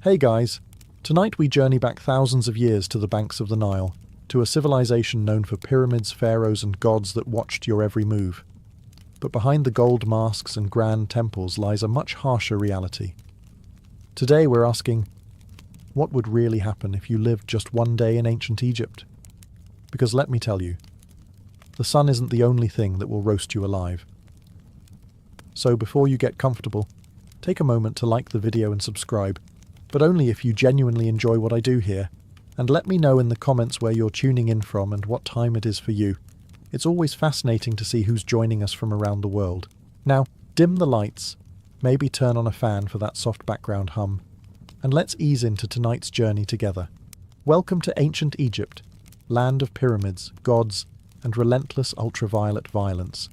Hey guys, tonight we journey back thousands of years to the banks of the Nile, to a civilization known for pyramids, pharaohs and gods that watched your every move. But behind the gold masks and grand temples lies a much harsher reality. Today we're asking, what would really happen if you lived just one day in ancient Egypt? Because let me tell you, the sun isn't the only thing that will roast you alive. So before you get comfortable, take a moment to like the video and subscribe, but only if you genuinely enjoy what I do here, and let me know in the comments where you're tuning in from and what time it is for you. It's always fascinating to see who's joining us from around the world. Now, dim the lights, maybe turn on a fan for that soft background hum, and let's ease into tonight's journey together. Welcome to ancient Egypt, land of pyramids, gods, and relentless ultraviolet violence.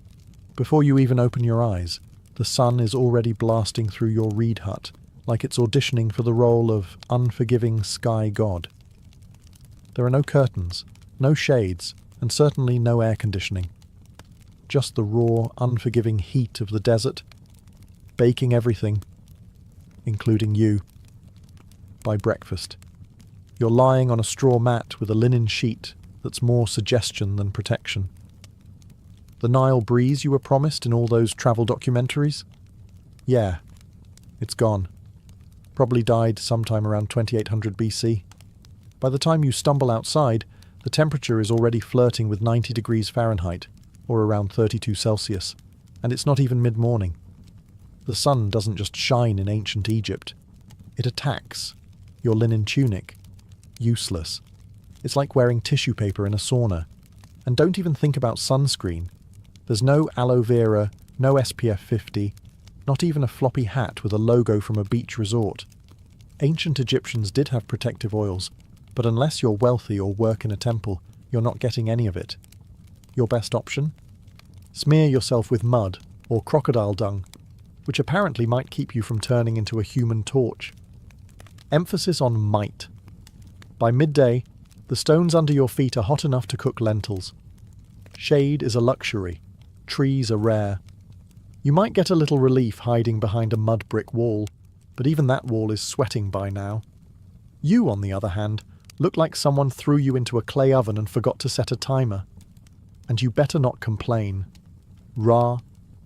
Before you even open your eyes, the sun is already blasting through your reed hut, like it's auditioning for the role of unforgiving sky god. There are no curtains, no shades, and certainly no air conditioning. Just the raw, unforgiving heat of the desert, baking everything, including you, by breakfast. You're lying on a straw mat with a linen sheet that's more suggestion than protection. The Nile breeze you were promised in all those travel documentaries? Yeah, it's gone. Probably died sometime around 2800 BC. By the time you stumble outside, the temperature is already flirting with 90 degrees Fahrenheit, or around 32 Celsius, and it's not even mid-morning. The sun doesn't just shine in ancient Egypt. It attacks. Your linen tunic. Useless. It's like wearing tissue paper in a sauna. And don't even think about sunscreen. There's no aloe vera, no SPF 50, not even a floppy hat with a logo from a beach resort. Ancient Egyptians did have protective oils, but unless you're wealthy or work in a temple, you're not getting any of it. Your best option? Smear yourself with mud or crocodile dung, which apparently might keep you from turning into a human torch. Emphasis on might. By midday, the stones under your feet are hot enough to cook lentils. Shade is a luxury. Trees are rare. You might get a little relief hiding behind a mud brick wall, but even that wall is sweating by now. You, on the other hand, look like someone threw you into a clay oven and forgot to set a timer. And you better not complain. Ra,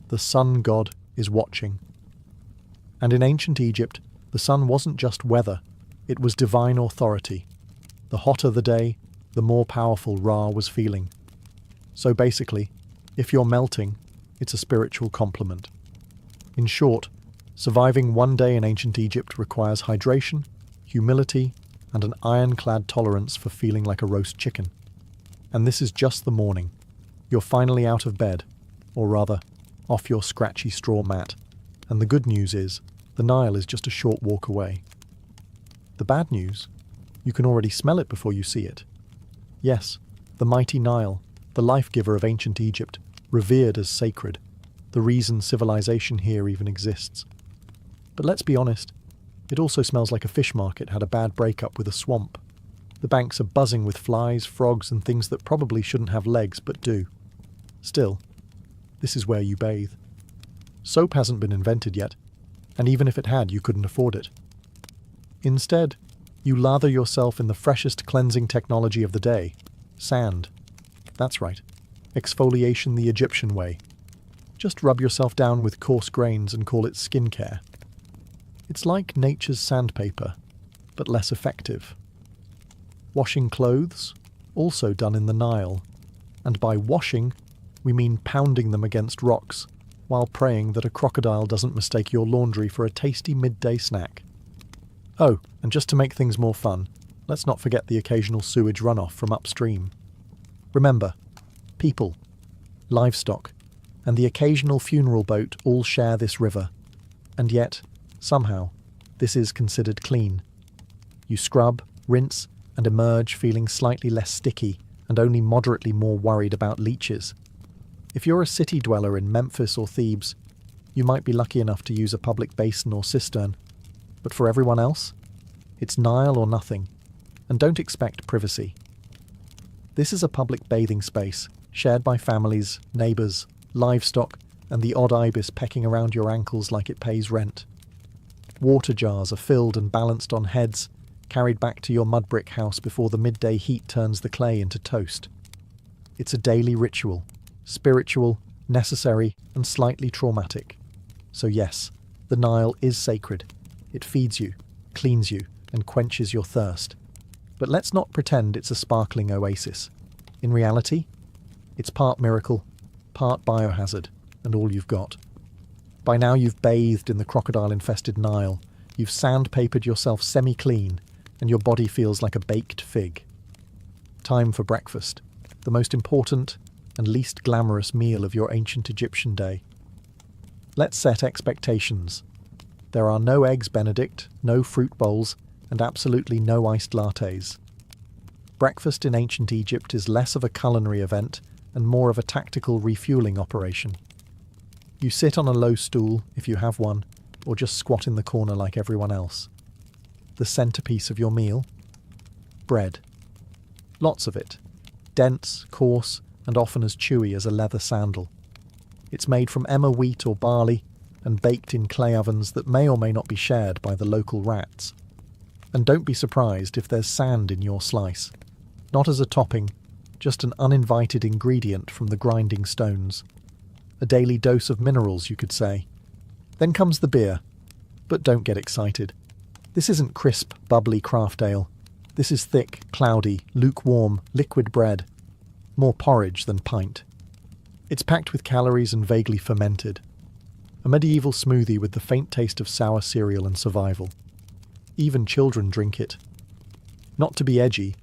the sun god, is watching. And in ancient Egypt, the sun wasn't just weather, it was divine authority. The hotter the day, the more powerful Ra was feeling. So basically, if you're melting, it's a spiritual compliment. In short, surviving one day in ancient Egypt requires hydration, humility, and an ironclad tolerance for feeling like a roast chicken. And this is just the morning. You're finally out of bed, or rather, off your scratchy straw mat. And the good news is, the Nile is just a short walk away. The bad news? You can already smell it before you see it. Yes, the mighty Nile, the life-giver of ancient Egypt, revered as sacred, the reason civilization here even exists. But let's be honest, it also smells like a fish market had a bad breakup with a swamp. The banks are buzzing with flies, frogs, and things that probably shouldn't have legs but do. Still, this is where you bathe. Soap hasn't been invented yet, and even if it had, you couldn't afford it. Instead, you lather yourself in the freshest cleansing technology of the day, sand. That's right, exfoliation the Egyptian way. Just rub yourself down with coarse grains and call it skincare. It's like nature's sandpaper, but less effective. Washing clothes, also done in the Nile. And by washing, we mean pounding them against rocks, while praying that a crocodile doesn't mistake your laundry for a tasty midday snack. Oh, and just to make things more fun, let's not forget the occasional sewage runoff from upstream. Remember, people, livestock, and the occasional funeral boat all share this river. And yet, somehow, this is considered clean. You scrub, rinse, and emerge feeling slightly less sticky and only moderately more worried about leeches. If you're a city dweller in Memphis or Thebes, you might be lucky enough to use a public basin or cistern. But for everyone else, it's Nile or nothing, and don't expect privacy. This is a public bathing space, shared by families, neighbours, livestock, and the odd ibis pecking around your ankles like it pays rent. Water jars are filled and balanced on heads, carried back to your mud brick house before the midday heat turns the clay into toast. It's a daily ritual, spiritual, necessary, and slightly traumatic. So yes, the Nile is sacred. It feeds you, cleans you, and quenches your thirst. But let's not pretend it's a sparkling oasis. In reality, it's part miracle, part biohazard, and all you've got. By now you've bathed in the crocodile-infested Nile, you've sandpapered yourself semi-clean, and your body feels like a baked fig. Time for breakfast, the most important and least glamorous meal of your ancient Egyptian day. Let's set expectations. There are no eggs Benedict, no fruit bowls, and absolutely no iced lattes. Breakfast in ancient Egypt is less of a culinary event and more of a tactical refueling operation. You sit on a low stool, if you have one, or just squat in the corner like everyone else. The centerpiece of your meal? Bread. Lots of it. Dense, coarse, and often as chewy as a leather sandal. It's made from emmer wheat or barley and baked in clay ovens that may or may not be shared by the local rats. And don't be surprised if there's sand in your slice. Not as a topping, just an uninvited ingredient from the grinding stones. A daily dose of minerals, you could say. Then comes the beer. But don't get excited. This isn't crisp, bubbly craft ale. This is thick, cloudy, lukewarm, liquid bread. More porridge than pint. It's packed with calories and vaguely fermented. A medieval smoothie with the faint taste of sour cereal and survival. Even children drink it. Not to be edgy,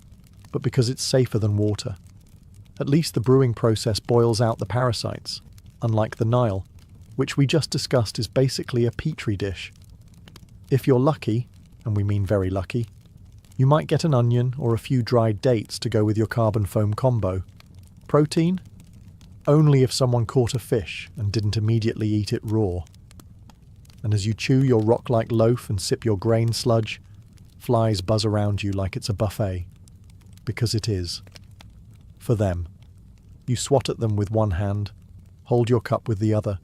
but because it's safer than water. At least the brewing process boils out the parasites, unlike the Nile, which we just discussed is basically a petri dish. If you're lucky, and we mean very lucky, you might get an onion or a few dried dates to go with your carbon foam combo. Protein? Only if someone caught a fish and didn't immediately eat it raw. And as you chew your rock-like loaf and sip your grain sludge, flies buzz around you like it's a buffet. Because it is. For them. You swat at them with one hand, hold your cup with the other,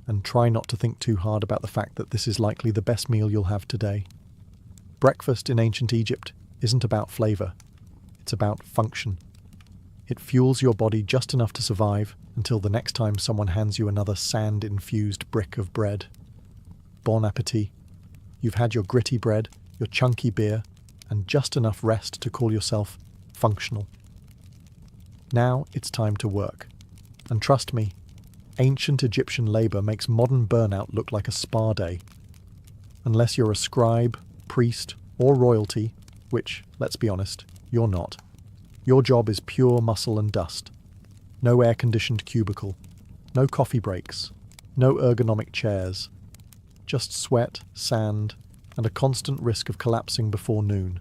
and try not to think too hard about the fact that this is likely the best meal you'll have today. Breakfast in ancient Egypt isn't about flavour. It's about function. It fuels your body just enough to survive until the next time someone hands you another sand-infused brick of bread. Bon appétit. You've had your gritty bread, your chunky beer, and just enough rest to call yourself functional. Now it's time to work. And trust me, ancient Egyptian labour makes modern burnout look like a spa day. Unless you're a scribe, priest, or royalty, which, let's be honest, you're not. Your job is pure muscle and dust. No air-conditioned cubicle. No coffee breaks. No ergonomic chairs. Just sweat, sand, and a constant risk of collapsing before noon.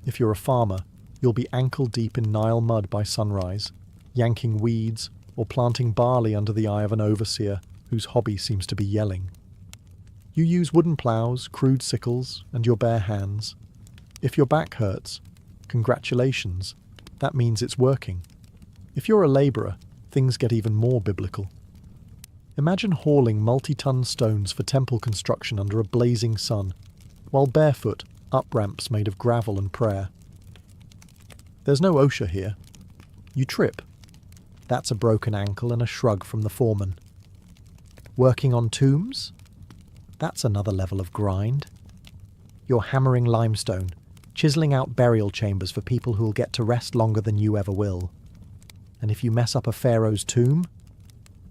If you're a farmer, you'll be ankle-deep in Nile mud by sunrise, yanking weeds or planting barley under the eye of an overseer whose hobby seems to be yelling. You use wooden ploughs, crude sickles, and your bare hands. If your back hurts, congratulations, that means it's working. If you're a labourer, things get even more biblical. Imagine hauling multi-ton stones for temple construction under a blazing sun, while barefoot up ramps made of gravel and prayer. There's no OSHA here. You trip. That's a broken ankle and a shrug from the foreman. Working on tombs? That's another level of grind. You're hammering limestone, chiselling out burial chambers for people who'll get to rest longer than you ever will. And if you mess up a pharaoh's tomb,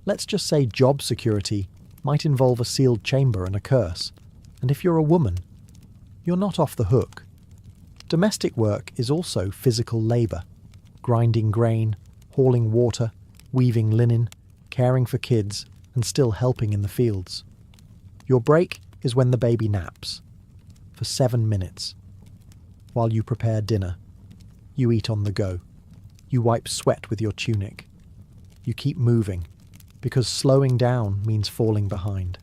let's just say job security might involve a sealed chamber and a curse. And if you're a woman, you're not off the hook. Domestic work is also physical labour. Grinding grain, hauling water, weaving linen, caring for kids, and still helping in the fields. Your break is when the baby naps. For 7 minutes. While you prepare dinner. You eat on the go. You wipe sweat with your tunic. You keep moving, because slowing down means falling behind.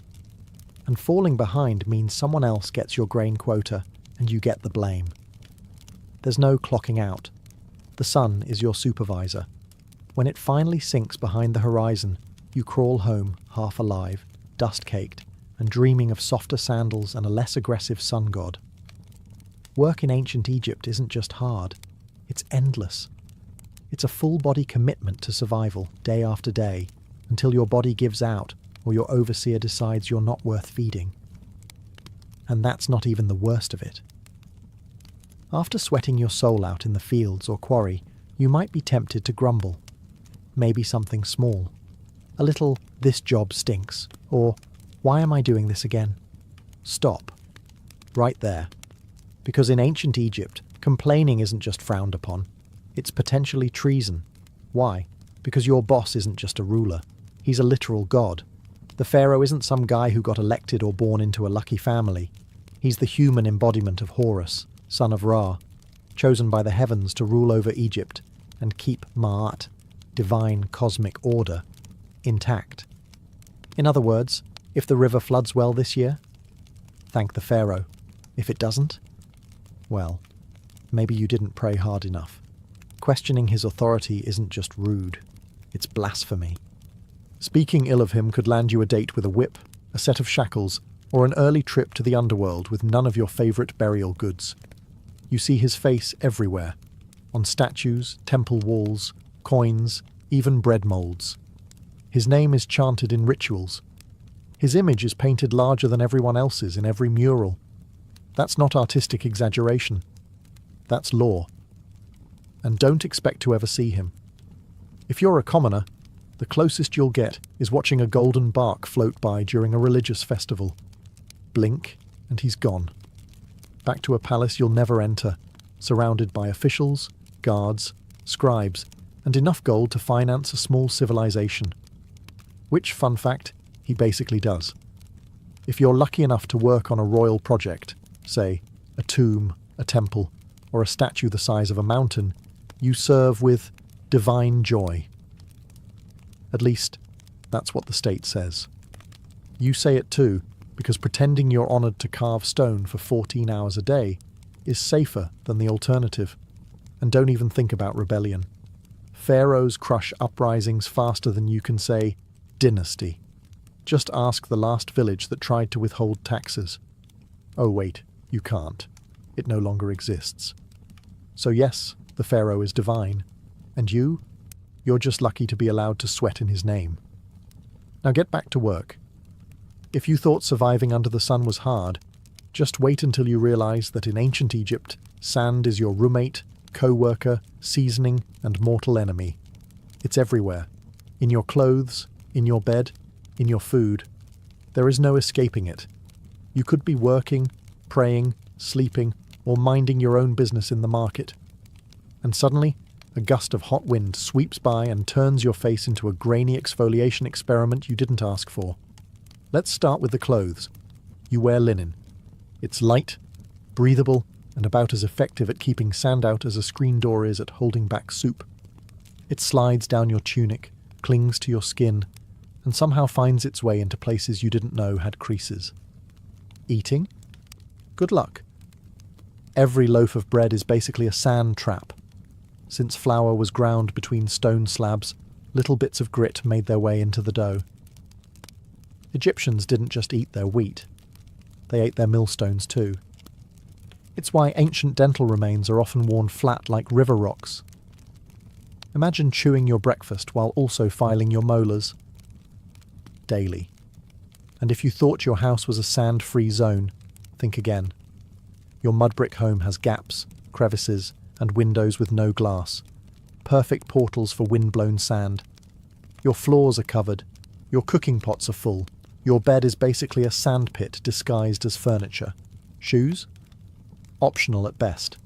And falling behind means someone else gets your grain quota and you get the blame. There's no clocking out. The sun is your supervisor. When it finally sinks behind the horizon, you crawl home, half alive, dust-caked, and dreaming of softer sandals and a less aggressive sun god. Work in ancient Egypt isn't just hard, it's endless. It's a full-body commitment to survival, day after day, until your body gives out or your overseer decides you're not worth feeding. And that's not even the worst of it. After sweating your soul out in the fields or quarry, you might be tempted to grumble. Maybe something small. A little, "this job stinks," or "why am I doing this again?" Stop. Right there. Because in ancient Egypt, complaining isn't just frowned upon. It's potentially treason. Why? Because your boss isn't just a ruler. He's a literal god. The pharaoh isn't some guy who got elected or born into a lucky family. He's the human embodiment of Horus, son of Ra, chosen by the heavens to rule over Egypt and keep Ma'at, divine cosmic order, intact. In other words, if the river floods well this year, thank the pharaoh. If it doesn't, well, maybe you didn't pray hard enough. Questioning his authority isn't just rude, it's blasphemy. Speaking ill of him could land you a date with a whip, a set of shackles, or an early trip to the underworld with none of your favourite burial goods. You see his face everywhere, on statues, temple walls, coins, even bread moulds. His name is chanted in rituals. His image is painted larger than everyone else's in every mural. That's not artistic exaggeration. That's law. And don't expect to ever see him. If you're a commoner, the closest you'll get is watching a golden bark float by during a religious festival. Blink, and he's gone. Back to a palace you'll never enter, surrounded by officials, guards, scribes, and enough gold to finance a small civilization. Which, fun fact, he basically does. If you're lucky enough to work on a royal project, say, a tomb, a temple, or a statue the size of a mountain, you serve with divine joy. At least, that's what the state says. You say it too, because pretending you're honoured to carve stone for 14 hours a day is safer than the alternative. And don't even think about rebellion. Pharaohs crush uprisings faster than you can say, dynasty. Just ask the last village that tried to withhold taxes. Oh wait, you can't. It no longer exists. So yes, the pharaoh is divine. And you're just lucky to be allowed to sweat in his name. Now get back to work. If you thought surviving under the sun was hard, just wait until you realise that in ancient Egypt, sand is your roommate, co-worker, seasoning, and mortal enemy. It's everywhere. In your clothes, in your bed, in your food. There is no escaping it. You could be working, praying, sleeping, or minding your own business in the market. And suddenly, a gust of hot wind sweeps by and turns your face into a grainy exfoliation experiment you didn't ask for. Let's start with the clothes. You wear linen. It's light, breathable, and about as effective at keeping sand out as a screen door is at holding back soup. It slides down your tunic, clings to your skin, and somehow finds its way into places you didn't know had creases. Eating? Good luck. Every loaf of bread is basically a sand trap. Since flour was ground between stone slabs, little bits of grit made their way into the dough. Egyptians didn't just eat their wheat. They ate their millstones too. It's why ancient dental remains are often worn flat like river rocks. Imagine chewing your breakfast while also filing your molars. Daily. And if you thought your house was a sand-free zone, think again. Your mud brick home has gaps, crevices, and windows with no glass. Perfect portals for wind-blown sand. Your floors are covered. Your cooking pots are full. Your bed is basically a sandpit disguised as furniture. Shoes? Optional at best.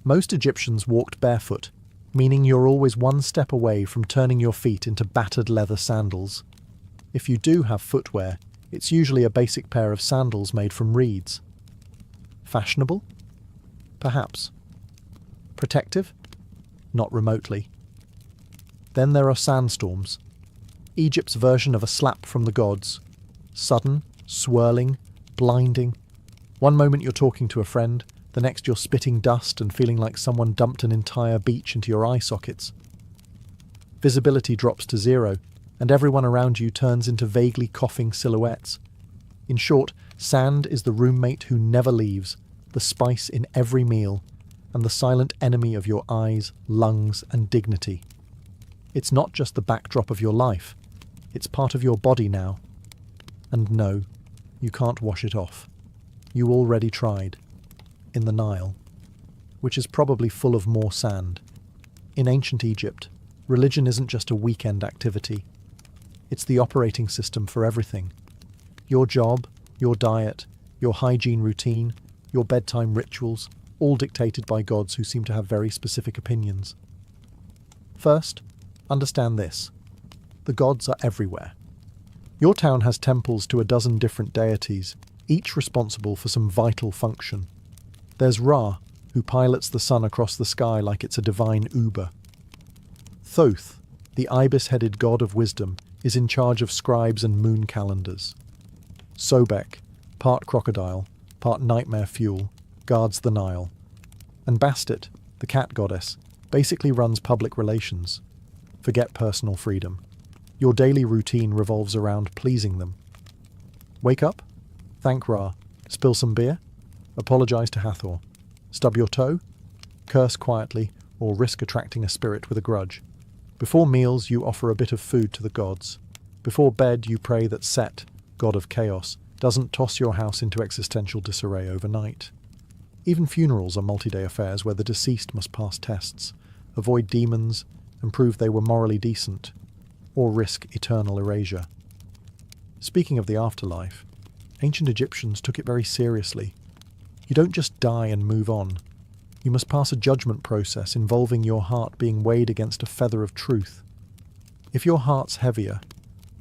Most Egyptians walked barefoot, meaning you're always one step away from turning your feet into battered leather sandals. If you do have footwear, it's usually a basic pair of sandals made from reeds. Fashionable? Perhaps. Protective? Not remotely. Then there are sandstorms. Egypt's version of a slap from the gods. Sudden, swirling, blinding. One moment you're talking to a friend, the next you're spitting dust and feeling like someone dumped an entire beach into your eye sockets. Visibility drops to zero, and everyone around you turns into vaguely coughing silhouettes. In short, sand is the roommate who never leaves, the spice in every meal, and the silent enemy of your eyes, lungs, and dignity. It's not just the backdrop of your life, it's part of your body now. And no, you can't wash it off. You already tried. In the Nile, which is probably full of more sand. In ancient Egypt, religion isn't just a weekend activity. It's the operating system for everything. Your job, your diet, your hygiene routine, your bedtime rituals, all dictated by gods who seem to have very specific opinions. First, understand this. The gods are everywhere. Your town has temples to a dozen different deities, each responsible for some vital function. There's Ra, who pilots the sun across the sky like it's a divine Uber. Thoth, the ibis-headed god of wisdom, is in charge of scribes and moon calendars. Sobek, part crocodile, part nightmare fuel, guards the Nile. And Bastet, the cat goddess, basically runs public relations. Forget personal freedom. Your daily routine revolves around pleasing them. Wake up, thank Ra, spill some beer, apologize to Hathor, stub your toe, curse quietly, or risk attracting a spirit with a grudge. Before meals, you offer a bit of food to the gods. Before bed, you pray that Set, god of chaos, doesn't toss your house into existential disarray overnight. Even funerals are multi-day affairs where the deceased must pass tests, avoid demons, and prove they were morally decent, or risk eternal erasure. Speaking of the afterlife, ancient Egyptians took it very seriously. You don't just die and move on. You must pass a judgment process involving your heart being weighed against a feather of truth. If your heart's heavier,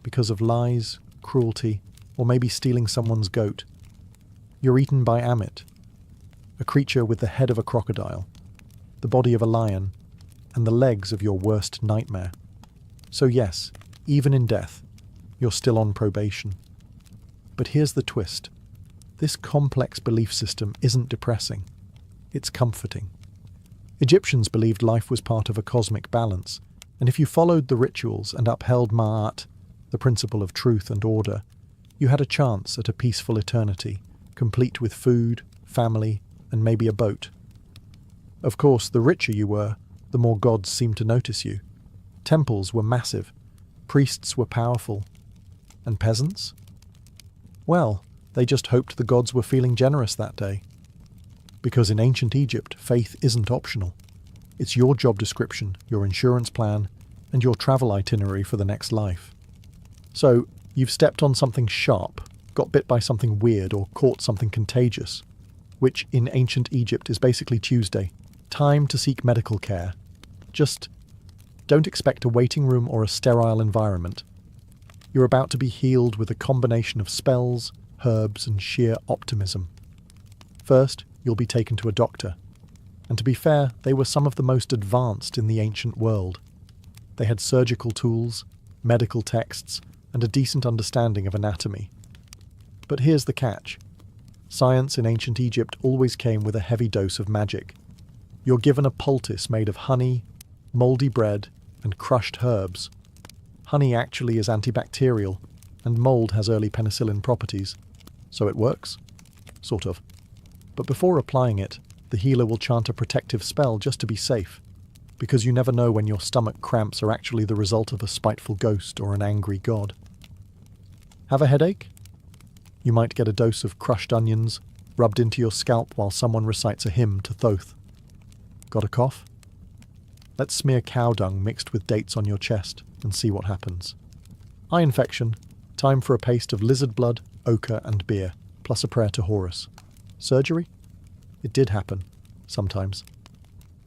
because of lies, cruelty, or maybe stealing someone's goat, you're eaten by Ambient, a creature with the head of a crocodile, the body of a lion, and the legs of your worst nightmare. So yes, even in death, you're still on probation. But here's the twist. This complex belief system isn't depressing. It's comforting. Egyptians believed life was part of a cosmic balance, and if you followed the rituals and upheld Ma'at, the principle of truth and order, you had a chance at a peaceful eternity, complete with food, family, and maybe a boat. Of course, the richer you were, the more gods seemed to notice you. Temples were massive, priests were powerful, and peasants? Well, they just hoped the gods were feeling generous that day. Because in ancient Egypt, faith isn't optional. It's your job description, your insurance plan, and your travel itinerary for the next life. So, you've stepped on something sharp, got bit by something weird, or caught something contagious, which in ancient Egypt is basically Tuesday. Time to seek medical care. Just don't expect a waiting room or a sterile environment. You're about to be healed with a combination of spells, herbs, and sheer optimism. First, you'll be taken to a doctor. And to be fair, they were some of the most advanced in the ancient world. They had surgical tools, medical texts, and a decent understanding of anatomy. But here's the catch. Science in ancient Egypt always came with a heavy dose of magic. You're given a poultice made of honey, mouldy bread, and crushed herbs. Honey actually is antibacterial, and mould has early penicillin properties. So it works? Sort of. But before applying it, the healer will chant a protective spell just to be safe, because you never know when your stomach cramps are actually the result of a spiteful ghost or an angry god. Have a headache? You might get a dose of crushed onions rubbed into your scalp while someone recites a hymn to Thoth. Got a cough? Let's smear cow dung mixed with dates on your chest and see what happens. Eye infection. Time for a paste of lizard blood, ochre, and beer, plus a prayer to Horus. Surgery? It did happen. Sometimes.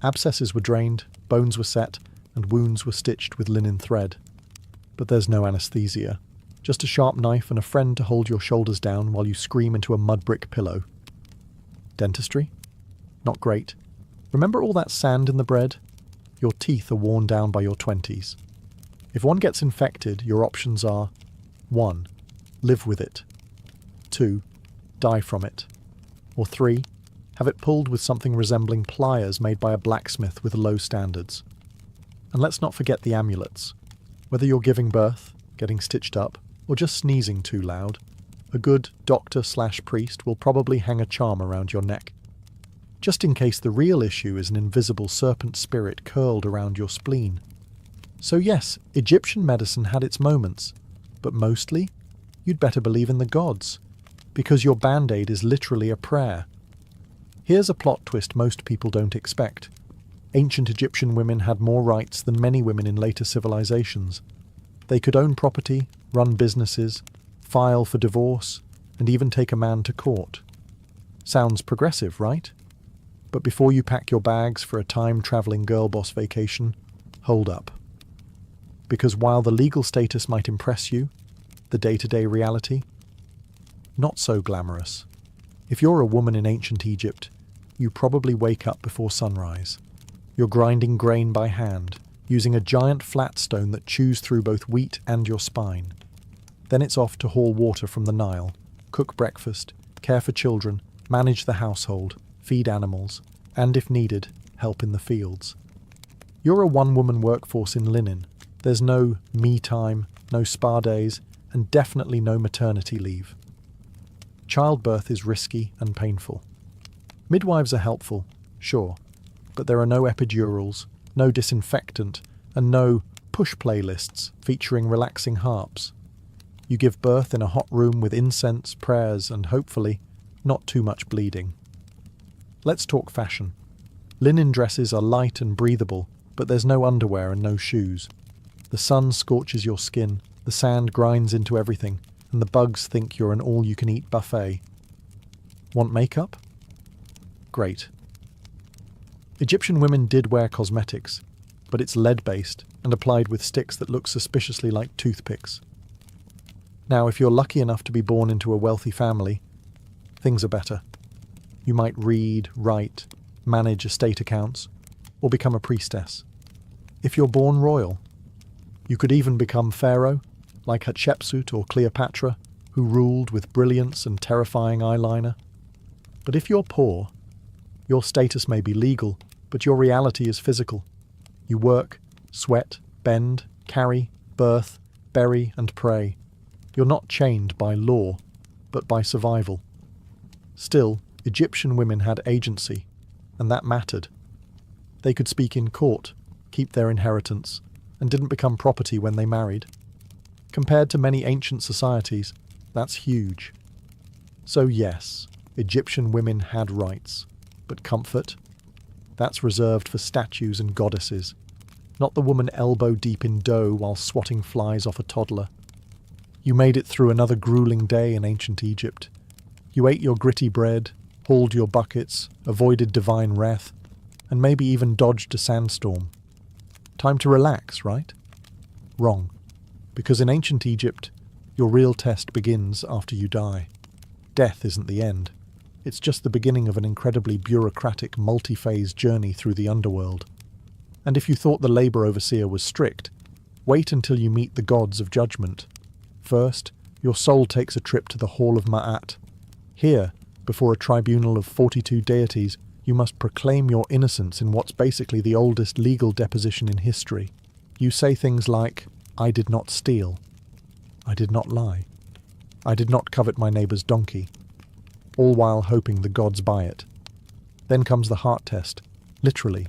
Abscesses were drained, bones were set, and wounds were stitched with linen thread. But there's no anesthesia. Just a sharp knife and a friend to hold your shoulders down while you scream into a mud brick pillow. Dentistry? Not great. Remember all that sand in the bread? Your teeth are worn down by your 20s. If one gets infected, your options are 1. Live with it. 2. Die from it. Or 3. Have it pulled with something resembling pliers made by a blacksmith with low standards. And let's not forget the amulets. Whether you're giving birth, getting stitched up, or just sneezing too loud, A good doctor/priest will probably hang a charm around your neck, just in case the real issue is an invisible serpent spirit curled around your spleen. So yes, Egyptian medicine had its moments, but mostly, you'd better believe in the gods, because your band-aid is literally a prayer. Here's a plot twist most people don't expect. Ancient Egyptian women had more rights than many women in later civilizations. They could own property, run businesses, file for divorce, and even take a man to court. Sounds progressive, right? But before you pack your bags for a time-travelling girl boss vacation, hold up. Because while the legal status might impress you, the day-to-day reality? Not so glamorous. If you're a woman in ancient Egypt, you probably wake up before sunrise. You're grinding grain by hand, using a giant flat stone that chews through both wheat and your spine. Then it's off to haul water from the Nile, cook breakfast, care for children, manage the household, feed animals, and if needed, help in the fields. You're a one-woman workforce in linen. There's no me time, no spa days, and definitely no maternity leave. Childbirth is risky and painful. Midwives are helpful, sure, but there are no epidurals, no disinfectant, and no push playlists featuring relaxing harps. You give birth in a hot room with incense, prayers, and hopefully, not too much bleeding. Let's talk fashion. Linen dresses are light and breathable, but there's no underwear and no shoes. The sun scorches your skin, the sand grinds into everything, and the bugs think you're an all-you-can-eat buffet. Want makeup? Great. Egyptian women did wear cosmetics, but it's lead-based and applied with sticks that look suspiciously like toothpicks. Now, if you're lucky enough to be born into a wealthy family, things are better. You might read, write, manage estate accounts, or become a priestess. If you're born royal, you could even become pharaoh, like Hatshepsut or Cleopatra, who ruled with brilliance and terrifying eyeliner. But if you're poor, your status may be legal, but your reality is physical. You work, sweat, bend, carry, birth, bury, and pray. You're not chained by law, but by survival. Still, Egyptian women had agency, and that mattered. They could speak in court, keep their inheritance, and didn't become property when they married. Compared to many ancient societies, that's huge. So yes, Egyptian women had rights, but comfort? That's reserved for statues and goddesses, not the woman elbow-deep in dough while swatting flies off a toddler. You made it through another grueling day in ancient Egypt. You ate your gritty bread, hauled your buckets, avoided divine wrath, and maybe even dodged a sandstorm. Time to relax, right? Wrong. Because in ancient Egypt, your real test begins after you die. Death isn't the end. It's just the beginning of an incredibly bureaucratic, multi-phase journey through the underworld. And if you thought the labour overseer was strict, wait until you meet the gods of judgment. First, your soul takes a trip to the Hall of Ma'at. Here, before a tribunal of 42 deities, you must proclaim your innocence in what's basically the oldest legal deposition in history. You say things like, "I did not steal. I did not lie. I did not covet my neighbour's donkey," all while hoping the gods buy it. Then comes the heart test, literally.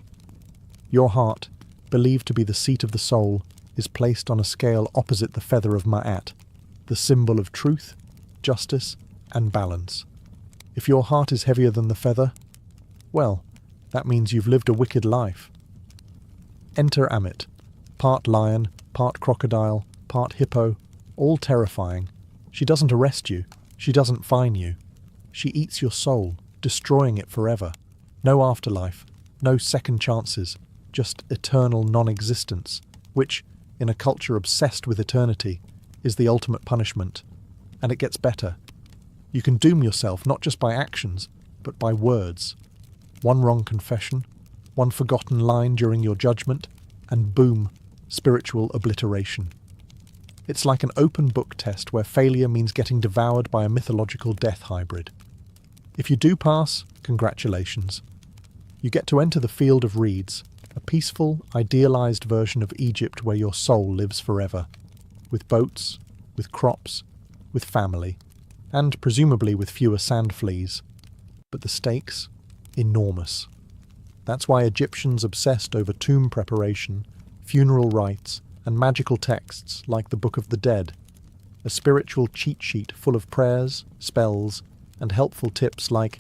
Your heart, believed to be the seat of the soul, is placed on a scale opposite the feather of Ma'at, the symbol of truth, justice, and balance. If your heart is heavier than the feather, well, that means you've lived a wicked life. Enter Amit, part lion, part crocodile, part hippo, all terrifying. She doesn't arrest you, she doesn't fine you. She eats your soul, destroying it forever. No afterlife, no second chances, just eternal non-existence, which, in a culture obsessed with eternity, is the ultimate punishment. And it gets better. You can doom yourself not just by actions, but by words. One wrong confession, one forgotten line during your judgment, and boom, spiritual obliteration. It's like an open book test where failure means getting devoured by a mythological death hybrid. If you do pass, congratulations. You get to enter the field of reeds, a peaceful, idealized version of Egypt where your soul lives forever. With boats, with crops, with family. and presumably with fewer sand fleas. But the stakes? Enormous. That's why Egyptians obsessed over tomb preparation, funeral rites, and magical texts like the Book of the Dead, a spiritual cheat sheet full of prayers, spells, and helpful tips like,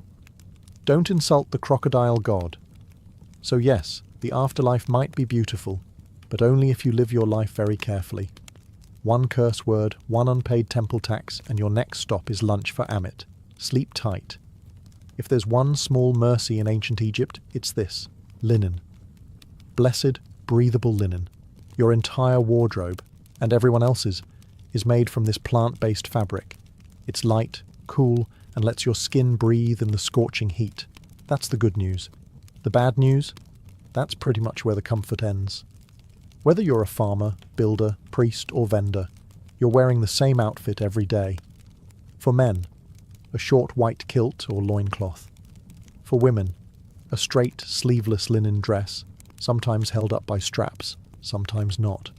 don't insult the crocodile god. So yes, the afterlife might be beautiful, but only if you live your life very carefully. One curse word, one unpaid temple tax, and your next stop is lunch for Amit. Sleep tight. If there's one small mercy in ancient Egypt, it's this: linen. Blessed, breathable linen. Your entire wardrobe, and everyone else's, is made from this plant-based fabric. It's light, cool, and lets your skin breathe in the scorching heat. That's the good news. The bad news? That's pretty much where the comfort ends. Whether you're a farmer, builder, priest, or vendor, you're wearing the same outfit every day. For men, a short white kilt or loincloth. For women, a straight, sleeveless linen dress, sometimes held up by straps, sometimes not.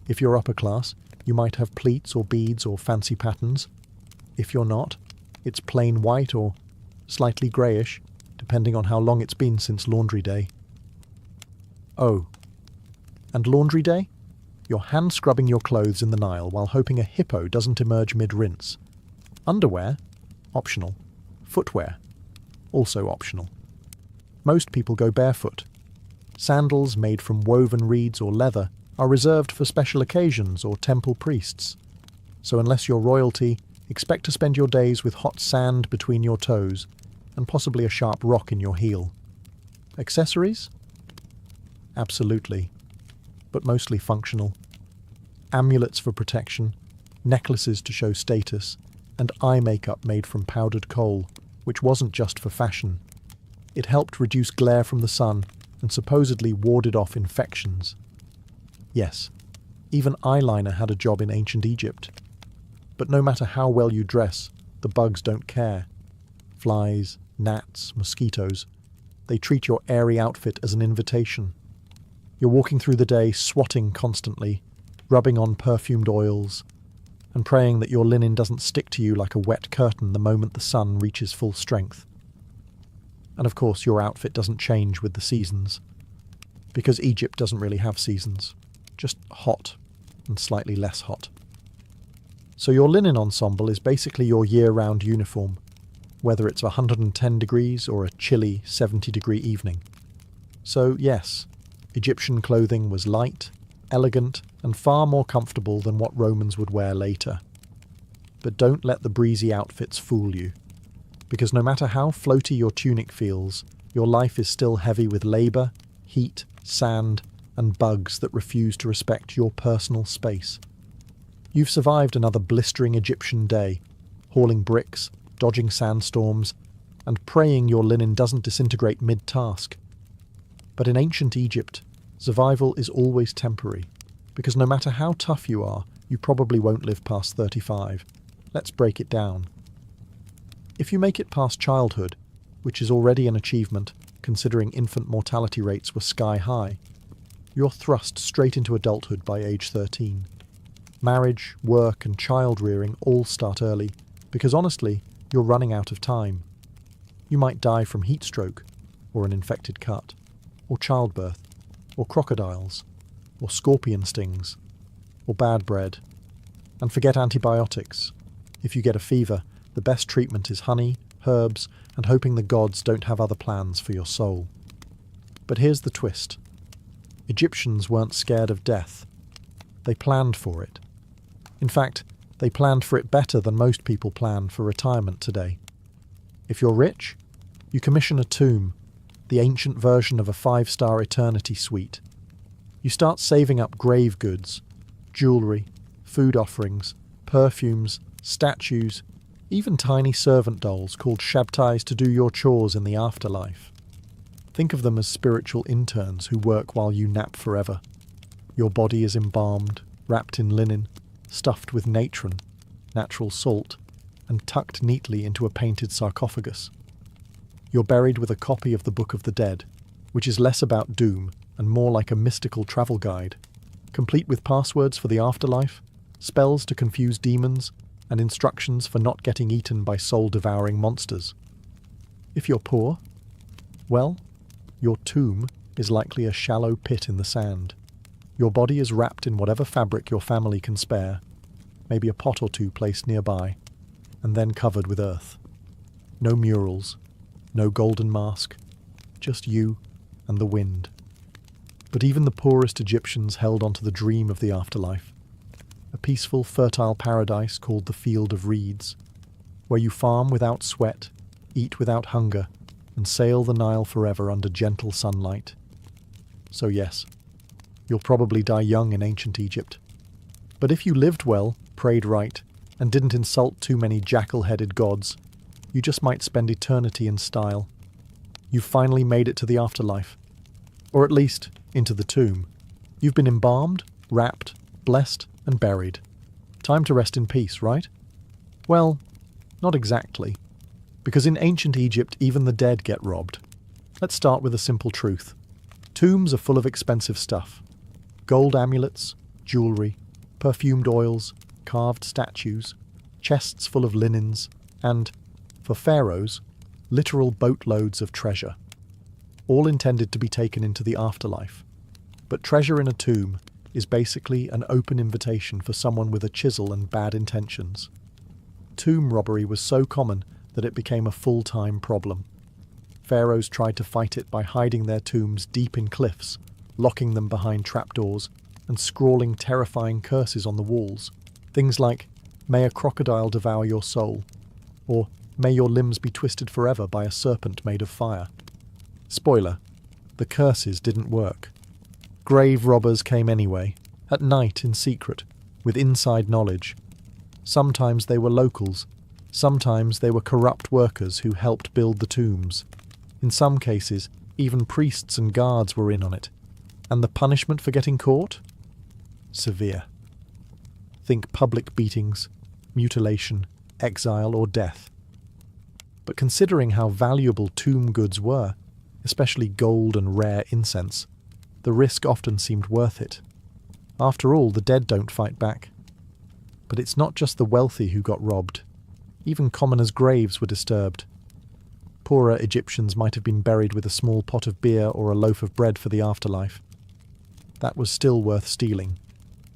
If you're upper class, you might have pleats or beads or fancy patterns. If you're not, it's plain white or slightly greyish, depending on how long it's been since laundry day. Oh, and laundry day? You're hand-scrubbing your clothes in the Nile while hoping a hippo doesn't emerge mid-rinse. Underwear? Optional. Footwear? Also optional. Most people go barefoot. Sandals made from woven reeds or leather are reserved for special occasions or temple priests. So unless you're royalty, expect to spend your days with hot sand between your toes and possibly a sharp rock in your heel. Accessories? Absolutely. But mostly functional. Amulets for protection, necklaces to show status, and eye makeup made from powdered coal, which wasn't just for fashion. It helped reduce glare from the sun and supposedly warded off infections. Yes, even eyeliner had a job in ancient Egypt. But no matter how well you dress, the bugs don't care. Flies, gnats, mosquitoes, they treat your airy outfit as an invitation. You're walking through the day swatting constantly, rubbing on perfumed oils, and praying that your linen doesn't stick to you like a wet curtain the moment the sun reaches full strength. And of course your outfit doesn't change with the seasons, because Egypt doesn't really have seasons, just hot and slightly less hot. So your linen ensemble is basically your year-round uniform, whether it's 110 degrees or a chilly 70-degree evening. So yes, Egyptian clothing was light, elegant, and far more comfortable than what Romans would wear later. But don't let the breezy outfits fool you, because no matter how floaty your tunic feels, your life is still heavy with labour, heat, sand, and bugs that refuse to respect your personal space. You've survived another blistering Egyptian day, hauling bricks, dodging sandstorms, and praying your linen doesn't disintegrate mid-task. But in ancient Egypt, survival is always temporary, because no matter how tough you are, you probably won't live past 35. Let's break it down. If you make it past childhood, which is already an achievement considering infant mortality rates were sky high, you're thrust straight into adulthood by age 13. Marriage, work, and child rearing all start early, because honestly, you're running out of time. You might die from heat stroke, or an infected cut, or childbirth, or crocodiles, or scorpion stings, or bad bread. And forget antibiotics. If you get a fever, the best treatment is honey, herbs, and hoping the gods don't have other plans for your soul. But here's the twist. Egyptians weren't scared of death. They planned for it. In fact, they planned for it better than most people plan for retirement today. If you're rich, you commission a tomb, the ancient version of a 5-star eternity suite. You start saving up grave goods, jewellery, food offerings, perfumes, statues, even tiny servant dolls called shabtais to do your chores in the afterlife. Think of them as spiritual interns who work while you nap forever. Your body is embalmed, wrapped in linen, stuffed with natron, natural salt, and tucked neatly into a painted sarcophagus. You're buried with a copy of the Book of the Dead, which is less about doom and more like a mystical travel guide, complete with passwords for the afterlife, spells to confuse demons, and instructions for not getting eaten by soul-devouring monsters. If you're poor, well, your tomb is likely a shallow pit in the sand. Your body is wrapped in whatever fabric your family can spare, maybe a pot or two placed nearby, and then covered with earth. No murals, no golden mask, just you and the wind. But even the poorest Egyptians held onto the dream of the afterlife, a peaceful, fertile paradise called the Field of Reeds, where you farm without sweat, eat without hunger, and sail the Nile forever under gentle sunlight. So yes, you'll probably die young in ancient Egypt. But if you lived well, prayed right, and didn't insult too many jackal-headed gods, you just might spend eternity in style. You've finally made it to the afterlife. Or at least, into the tomb. You've been embalmed, wrapped, blessed, and buried. Time to rest in peace, right? Well, not exactly. Because in ancient Egypt, even the dead get robbed. Let's start with a simple truth. Tombs are full of expensive stuff. Gold amulets, jewellery, perfumed oils, carved statues, chests full of linens, and, for pharaohs, literal boatloads of treasure. All intended to be taken into the afterlife. But treasure in a tomb is basically an open invitation for someone with a chisel and bad intentions. Tomb robbery was so common that it became a full-time problem. Pharaohs tried to fight it by hiding their tombs deep in cliffs, locking them behind trapdoors, and scrawling terrifying curses on the walls. Things like, "May a crocodile devour your soul," or "May your limbs be twisted forever by a serpent made of fire." Spoiler, the curses didn't work. Grave robbers came anyway, at night in secret, with inside knowledge. Sometimes they were locals, sometimes they were corrupt workers who helped build the tombs. In some cases, even priests and guards were in on it. And the punishment for getting caught? Severe. Think public beatings, mutilation, exile, or death. But considering how valuable tomb goods were, especially gold and rare incense, the risk often seemed worth it. After all, the dead don't fight back. But it's not just the wealthy who got robbed. Even commoners' graves were disturbed. Poorer Egyptians might have been buried with a small pot of beer or a loaf of bread for the afterlife. That was still worth stealing.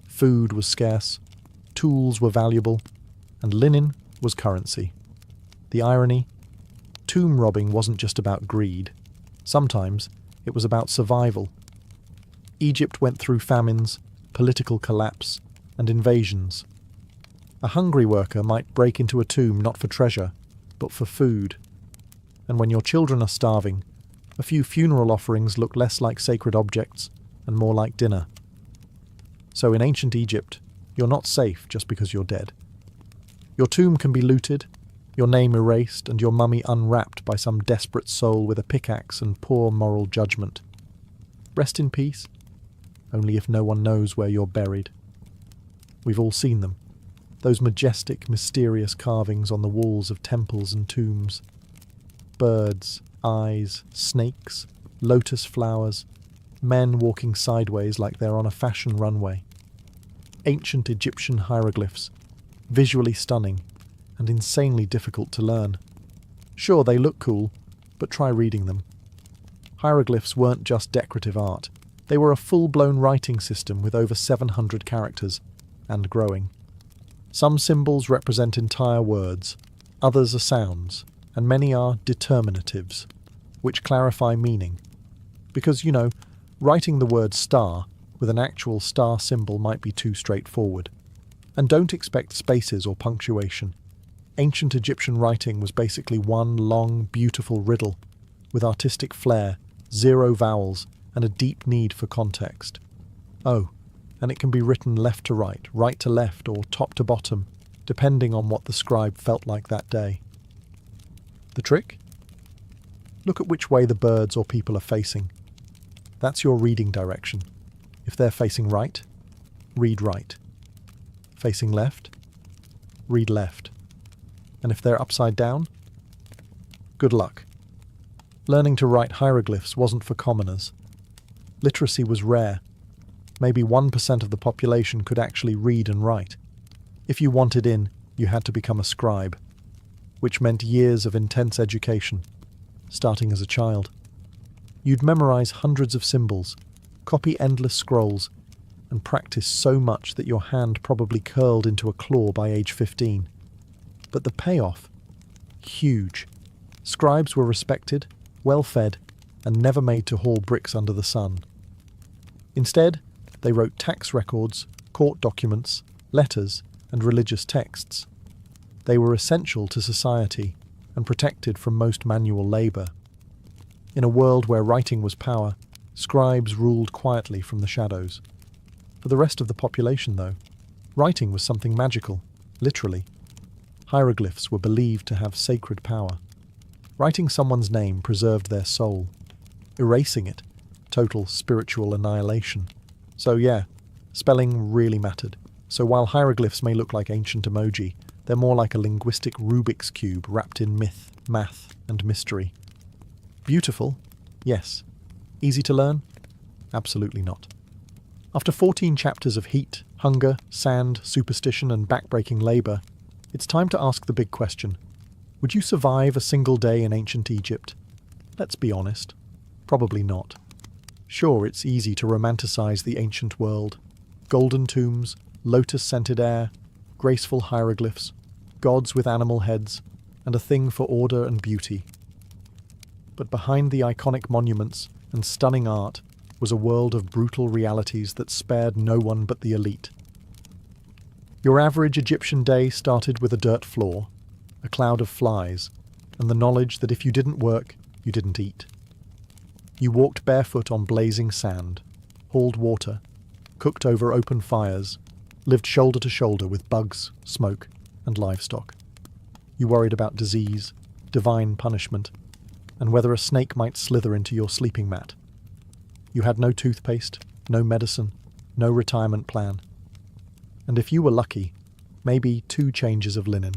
Food was scarce, tools were valuable, and linen was currency. The irony? Tomb robbing wasn't just about greed. Sometimes it was about survival. Egypt went through famines, political collapse, and invasions. A hungry worker might break into a tomb not for treasure, but for food. And when your children are starving, a few funeral offerings look less like sacred objects and more like dinner. So in ancient Egypt, you're not safe just because you're dead. Your tomb can be looted, your name erased, and your mummy unwrapped by some desperate soul with a pickaxe and poor moral judgment. Rest in peace, only if no one knows where you're buried. We've all seen them, those majestic, mysterious carvings on the walls of temples and tombs. Birds, eyes, snakes, lotus flowers, men walking sideways like they're on a fashion runway. Ancient Egyptian hieroglyphs, visually stunning and insanely difficult to learn. Sure, they look cool, but try reading them. Hieroglyphs weren't just decorative art. They were a full-blown writing system with over 700 characters, and growing. Some symbols represent entire words, others are sounds, and many are determinatives, which clarify meaning. Because, writing the word star with an actual star symbol might be too straightforward. And don't expect spaces or punctuation. Ancient Egyptian writing was basically one long, beautiful riddle, with artistic flair, 0 vowels, and a deep need for context. Oh, and it can be written left to right to left, or top to bottom, depending on what the scribe felt like that day. The trick? Look at which way the birds or people are facing. That's your reading direction. If they're facing right, read right. Facing left, read left. And if they're upside down, good luck. Learning to write hieroglyphs wasn't for commoners. Literacy was rare. Maybe 1% of the population could actually read and write. If you wanted in, you had to become a scribe, which meant years of intense education, starting as a child. You'd memorize hundreds of symbols, copy endless scrolls, and practice so much that your hand probably curled into a claw by age 15. But the payoff? Huge. Scribes were respected, well-fed, and never made to haul bricks under the sun. Instead, they wrote tax records, court documents, letters, and religious texts. They were essential to society and protected from most manual labour. In a world where writing was power, scribes ruled quietly from the shadows. For the rest of the population, though, writing was something magical, literally. Hieroglyphs were believed to have sacred power. Writing someone's name preserved their soul. Erasing it, total spiritual annihilation. So yeah, spelling really mattered. So while hieroglyphs may look like ancient emoji, they're more like a linguistic Rubik's Cube wrapped in myth, math, and mystery. Beautiful? Yes. Easy to learn? Absolutely not. After 14 chapters of heat, hunger, sand, superstition, and backbreaking labour, it's time to ask the big question. Would you survive a single day in ancient Egypt? Let's be honest. Probably not. Sure, it's easy to romanticize the ancient world. Golden tombs, lotus-scented air, graceful hieroglyphs, gods with animal heads, and a thing for order and beauty. But behind the iconic monuments and stunning art was a world of brutal realities that spared no one but the elite. Your average Egyptian day started with a dirt floor, a cloud of flies, and the knowledge that if you didn't work, you didn't eat. You walked barefoot on blazing sand, hauled water, cooked over open fires, lived shoulder to shoulder with bugs, smoke, and livestock. You worried about disease, divine punishment, and whether a snake might slither into your sleeping mat. You had no toothpaste, no medicine, no retirement plan. And if you were lucky, maybe 2 changes of linen.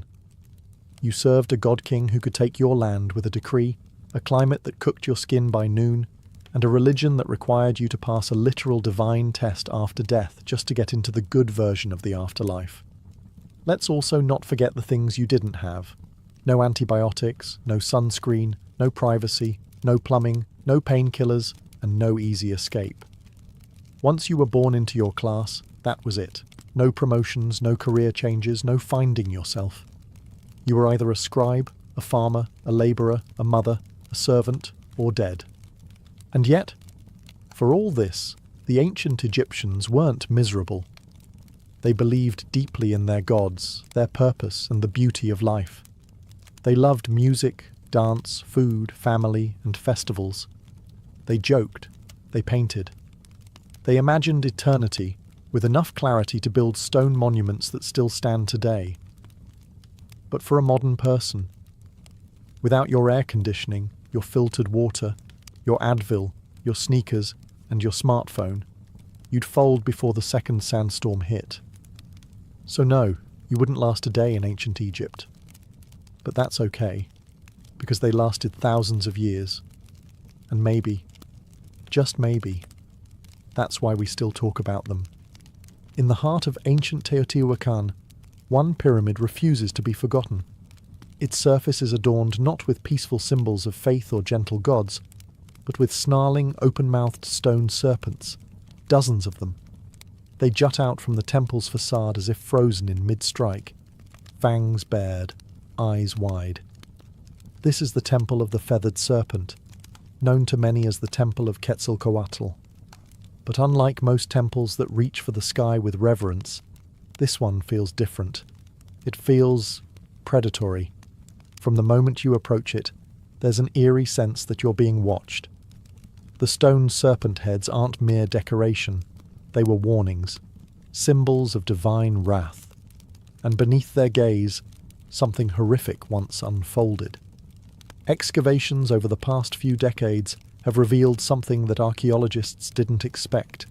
You served a god king who could take your land with a decree, a climate that cooked your skin by noon, and a religion that required you to pass a literal divine test after death just to get into the good version of the afterlife. Let's also not forget the things you didn't have. No antibiotics, no sunscreen, no privacy, no plumbing, no painkillers, and no easy escape. Once you were born into your class, that was it. No promotions, no career changes, no finding yourself. You were either a scribe, a farmer, a labourer, a mother, a servant, or dead. And yet, for all this, the ancient Egyptians weren't miserable. They believed deeply in their gods, their purpose, and the beauty of life. They loved music, dance, food, family, and festivals. They joked, they painted. They imagined eternity with enough clarity to build stone monuments that still stand today. But for a modern person, without your air conditioning, your filtered water, your Advil, your sneakers, and your smartphone, you'd fold before the second sandstorm hit. So no, you wouldn't last a day in ancient Egypt. But that's okay, because they lasted thousands of years. And maybe, just maybe, that's why we still talk about them. In the heart of ancient Teotihuacan, one pyramid refuses to be forgotten. Its surface is adorned not with peaceful symbols of faith or gentle gods, but with snarling, open-mouthed stone serpents, dozens of them. They jut out from the temple's facade as if frozen in mid-strike, fangs bared, eyes wide. This is the temple of the feathered serpent, known to many as the Temple of Quetzalcoatl. But unlike most temples that reach for the sky with reverence, this one feels different. It feels predatory. From the moment you approach it, there's an eerie sense that you're being watched. The stone serpent heads aren't mere decoration. They were warnings, symbols of divine wrath. And beneath their gaze, something horrific once unfolded. Excavations over the past few decades have revealed something that archaeologists didn't expect.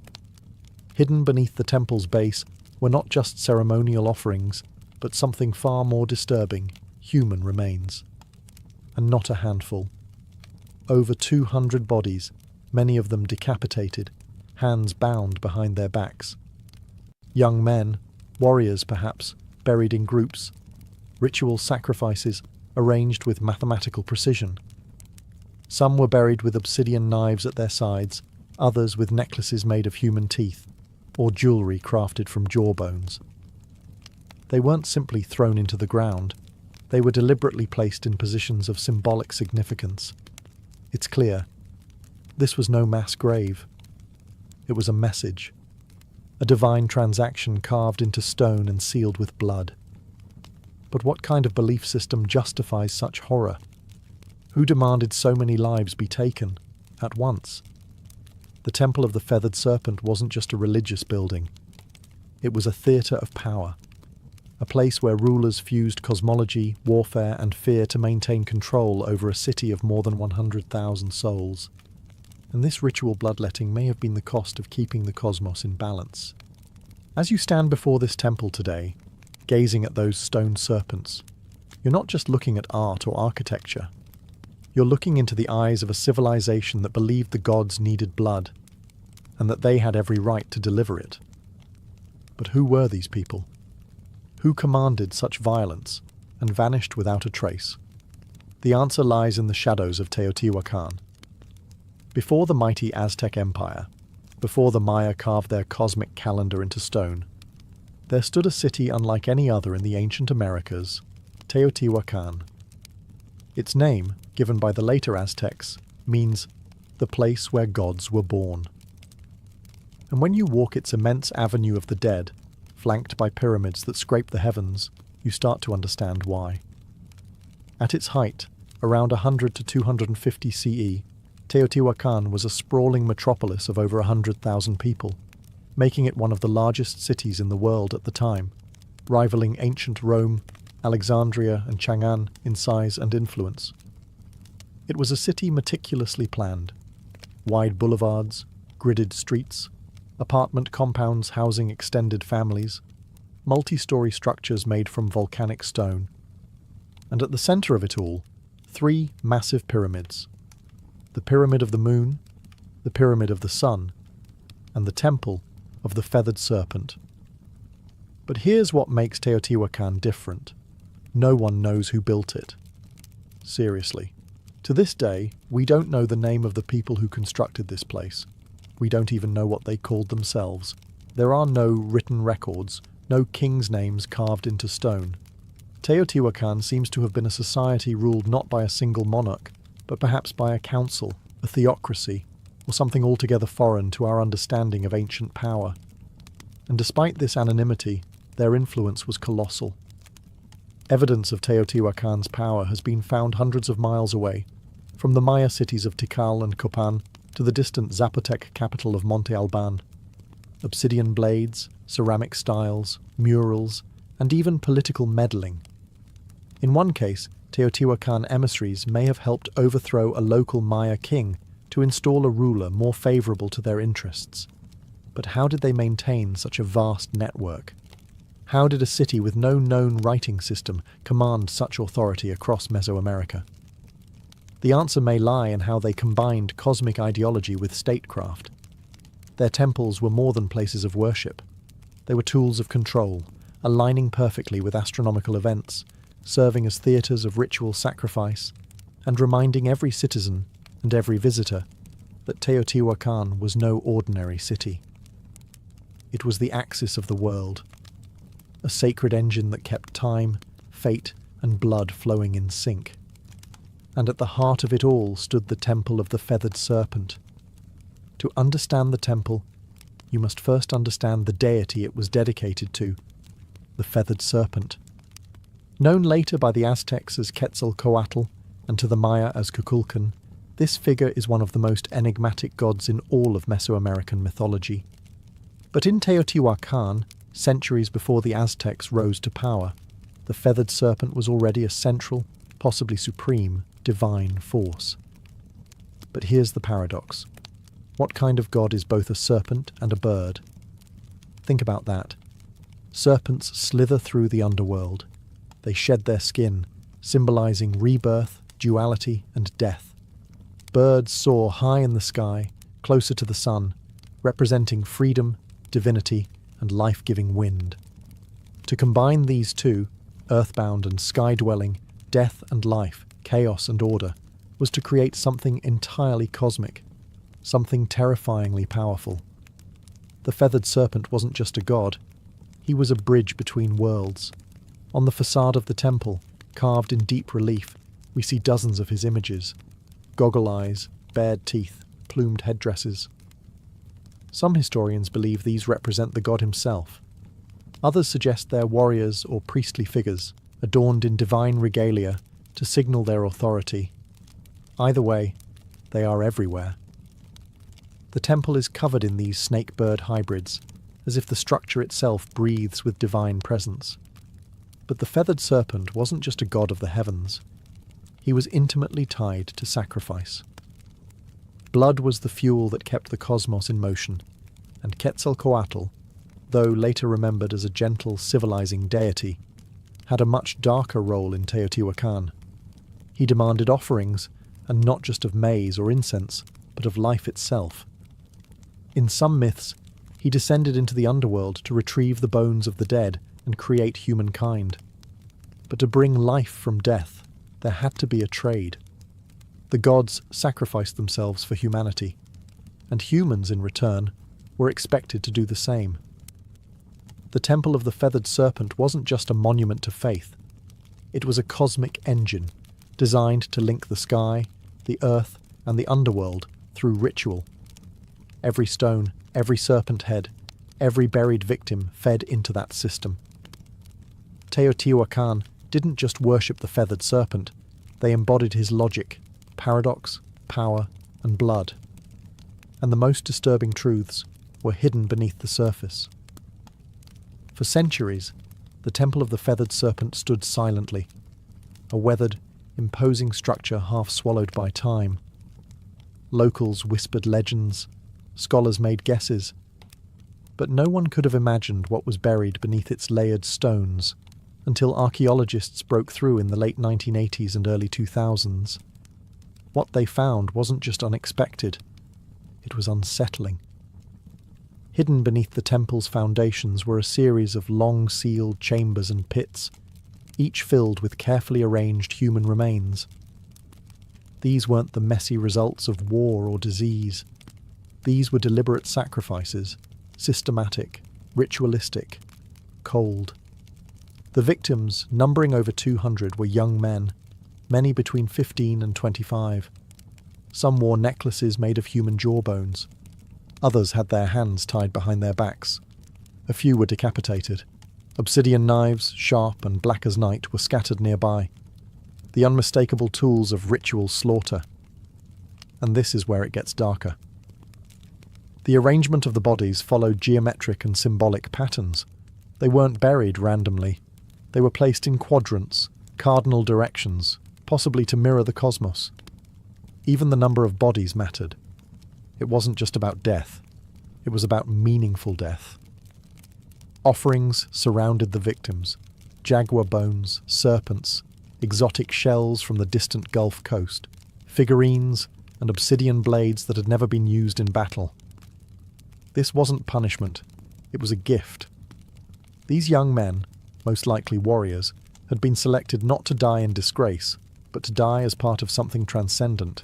Hidden beneath the temple's base were not just ceremonial offerings, but something far more disturbing, human remains. And not a handful. Over 200 bodies, many of them decapitated, hands bound behind their backs. Young men, warriors perhaps, buried in groups, ritual sacrifices arranged with mathematical precision. Some were buried with obsidian knives at their sides, others with necklaces made of human teeth, or jewellery crafted from jawbones. They weren't simply thrown into the ground, they were deliberately placed in positions of symbolic significance. It's clear, this was no mass grave. It was a message, a divine transaction carved into stone and sealed with blood. But what kind of belief system justifies such horror? Who demanded so many lives be taken, at once? The Temple of the Feathered Serpent wasn't just a religious building. It was a theatre of power, a place where rulers fused cosmology, warfare, and fear to maintain control over a city of more than 100,000 souls. And this ritual bloodletting may have been the cost of keeping the cosmos in balance. As you stand before this temple today, gazing at those stone serpents, you're not just looking at art or architecture. You're looking into the eyes of a civilization that believed the gods needed blood, and that they had every right to deliver it. But who were these people? Who commanded such violence and vanished without a trace? The answer lies in the shadows of Teotihuacan. Before the mighty Aztec Empire, before the Maya carved their cosmic calendar into stone, there stood a city unlike any other in the ancient Americas, Teotihuacan. Its name, given by the later Aztecs, means the place where gods were born. And when you walk its immense avenue of the dead, flanked by pyramids that scrape the heavens, you start to understand why. At its height, around 100 to 250 CE, Teotihuacan was a sprawling metropolis of over 100,000 people, making it one of the largest cities in the world at the time, rivaling ancient Rome, Alexandria, and Chang'an in size and influence. It was a city meticulously planned. Wide boulevards, gridded streets, apartment compounds housing extended families, multi-story structures made from volcanic stone. And at the center of it all, 3 massive pyramids. The Pyramid of the Moon, the Pyramid of the Sun, and the Temple of the Feathered Serpent. But here's what makes Teotihuacan different. No one knows who built it. Seriously. To this day, we don't know the name of the people who constructed this place. We don't even know what they called themselves. There are no written records, no kings' names carved into stone. Teotihuacan seems to have been a society ruled not by a single monarch, but perhaps by a council, a theocracy, or something altogether foreign to our understanding of ancient power. And despite this anonymity, their influence was colossal. Evidence of Teotihuacan's power has been found hundreds of miles away, from the Maya cities of Tikal and Copan to the distant Zapotec capital of Monte Alban. Obsidian blades, ceramic styles, murals, and even political meddling. In one case, Teotihuacan emissaries may have helped overthrow a local Maya king to install a ruler more favourable to their interests. But how did they maintain such a vast network? How did a city with no known writing system command such authority across Mesoamerica? The answer may lie in how they combined cosmic ideology with statecraft. Their temples were more than places of worship. They were tools of control, aligning perfectly with astronomical events, serving as theatres of ritual sacrifice, and reminding every citizen and every visitor that Teotihuacan was no ordinary city. It was the axis of the world, a sacred engine that kept time, fate, and blood flowing in sync. And at the heart of it all stood the Temple of the Feathered Serpent. To understand the temple, you must first understand the deity it was dedicated to, the Feathered Serpent. Known later by the Aztecs as Quetzalcoatl and to the Maya as Kukulkan, this figure is one of the most enigmatic gods in all of Mesoamerican mythology. But in Teotihuacan, centuries before the Aztecs rose to power, the Feathered Serpent was already a central, possibly supreme, divine force. But here's the paradox. What kind of god is both a serpent and a bird? Think about that. Serpents slither through the underworld. They shed their skin, symbolizing rebirth, duality, and death. Birds soar high in the sky, closer to the sun, representing freedom, divinity, and life-giving wind. To combine these two, earthbound and sky-dwelling, death and life, chaos and order, was to create something entirely cosmic, something terrifyingly powerful. The feathered serpent wasn't just a god, he was a bridge between worlds. On the facade of the temple, carved in deep relief, we see dozens of his images: goggle eyes, bared teeth, plumed headdresses. Some historians believe these represent the god himself. Others suggest they're warriors or priestly figures, adorned in divine regalia to signal their authority. Either way, they are everywhere. The temple is covered in these snake-bird hybrids, as if the structure itself breathes with divine presence. But the feathered serpent wasn't just a god of the heavens. He was intimately tied to sacrifice. Blood was the fuel that kept the cosmos in motion, and Quetzalcoatl, though later remembered as a gentle, civilizing deity, had a much darker role in Teotihuacan. He demanded offerings, and not just of maize or incense, but of life itself. In some myths, he descended into the underworld to retrieve the bones of the dead and create humankind. But to bring life from death, there had to be a trade. The gods sacrificed themselves for humanity, and humans, in return, were expected to do the same. The Temple of the Feathered Serpent wasn't just a monument to faith. It was a cosmic engine, designed to link the sky, the earth, and the underworld through ritual. Every stone, every serpent head, every buried victim fed into that system. Teotihuacan didn't just worship the feathered serpent, they embodied his logic, paradox, power, and blood. And the most disturbing truths were hidden beneath the surface. For centuries, the Temple of the Feathered Serpent stood silently, a weathered, imposing structure half swallowed by time. Locals whispered legends, scholars made guesses, but no one could have imagined what was buried beneath its layered stones until archaeologists broke through in the late 1980s and early 2000s. What they found wasn't just unexpected, it was unsettling. Hidden beneath the temple's foundations were a series of long-sealed chambers and pits, each filled with carefully arranged human remains. These weren't the messy results of war or disease. These were deliberate sacrifices, systematic, ritualistic, cold. The victims, numbering over 200, were young men, many between 15 and 25. Some wore necklaces made of human jawbones. Others had their hands tied behind their backs. A few were decapitated. Obsidian knives, sharp and black as night, were scattered nearby. The unmistakable tools of ritual slaughter. And this is where it gets darker. The arrangement of the bodies followed geometric and symbolic patterns. They weren't buried randomly. They were placed in quadrants, cardinal directions, possibly to mirror the cosmos. Even the number of bodies mattered. It wasn't just about death. It was about meaningful death. Offerings surrounded the victims: jaguar bones, serpents, exotic shells from the distant Gulf Coast, figurines, and obsidian blades that had never been used in battle. This wasn't punishment. It was a gift. These young men, most likely warriors, had been selected not to die in disgrace, but to die as part of something transcendent.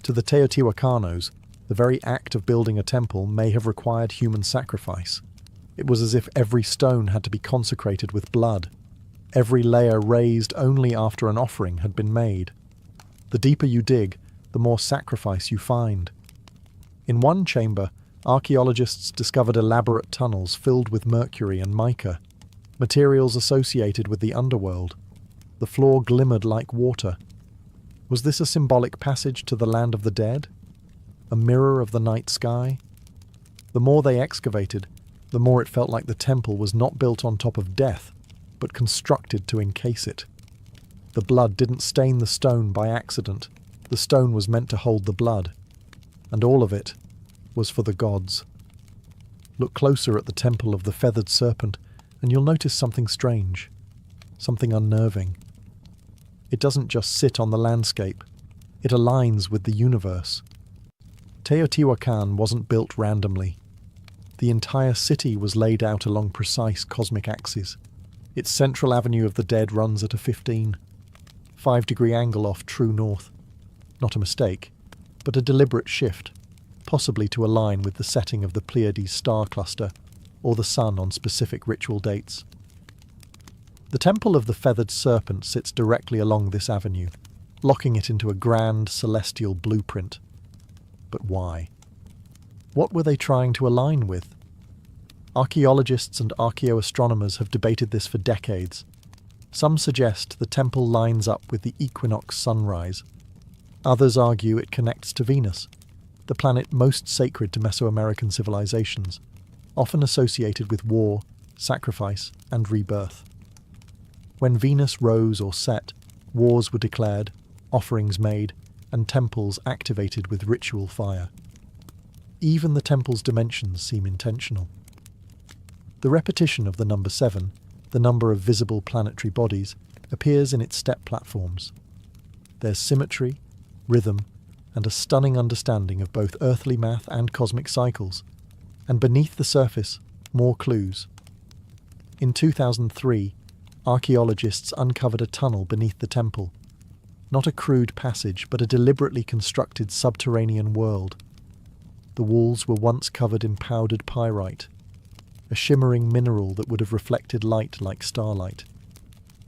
To the Teotihuacanos, the very act of building a temple may have required human sacrifice. It was as if every stone had to be consecrated with blood, every layer raised only after an offering had been made. The deeper you dig, the more sacrifice you find. In one chamber, archaeologists discovered elaborate tunnels filled with mercury and mica, materials associated with the underworld. The floor glimmered like water. Was this a symbolic passage to the land of the dead? A mirror of the night sky? The more they excavated, the more it felt like the temple was not built on top of death, but constructed to encase it. The blood didn't stain the stone by accident. The stone was meant to hold the blood. And all of it was for the gods. Look closer at the Temple of the Feathered Serpent, and you'll notice something strange, something unnerving. It doesn't just sit on the landscape. It aligns with the universe. Teotihuacan wasn't built randomly. The entire city was laid out along precise cosmic axes. Its central avenue of the dead runs at a 5-degree angle off true north. Not a mistake, but a deliberate shift, possibly to align with the setting of the Pleiades star cluster or the sun on specific ritual dates. The Temple of the Feathered Serpent sits directly along this avenue, locking it into a grand celestial blueprint. But why? What were they trying to align with? Archaeologists and archaeoastronomers have debated this for decades. Some suggest the temple lines up with the equinox sunrise. Others argue it connects to Venus, the planet most sacred to Mesoamerican civilizations, often associated with war, sacrifice, and rebirth. When Venus rose or set, wars were declared, offerings made, and temples activated with ritual fire. Even the temple's dimensions seem intentional. The repetition of the number 7, the number of visible planetary bodies, appears in its step platforms. There's symmetry, rhythm, and a stunning understanding of both earthly math and cosmic cycles. And beneath the surface, more clues. In 2003, archaeologists uncovered a tunnel beneath the temple. Not a crude passage, but a deliberately constructed subterranean world. The walls were once covered in powdered pyrite, a shimmering mineral that would have reflected light like starlight.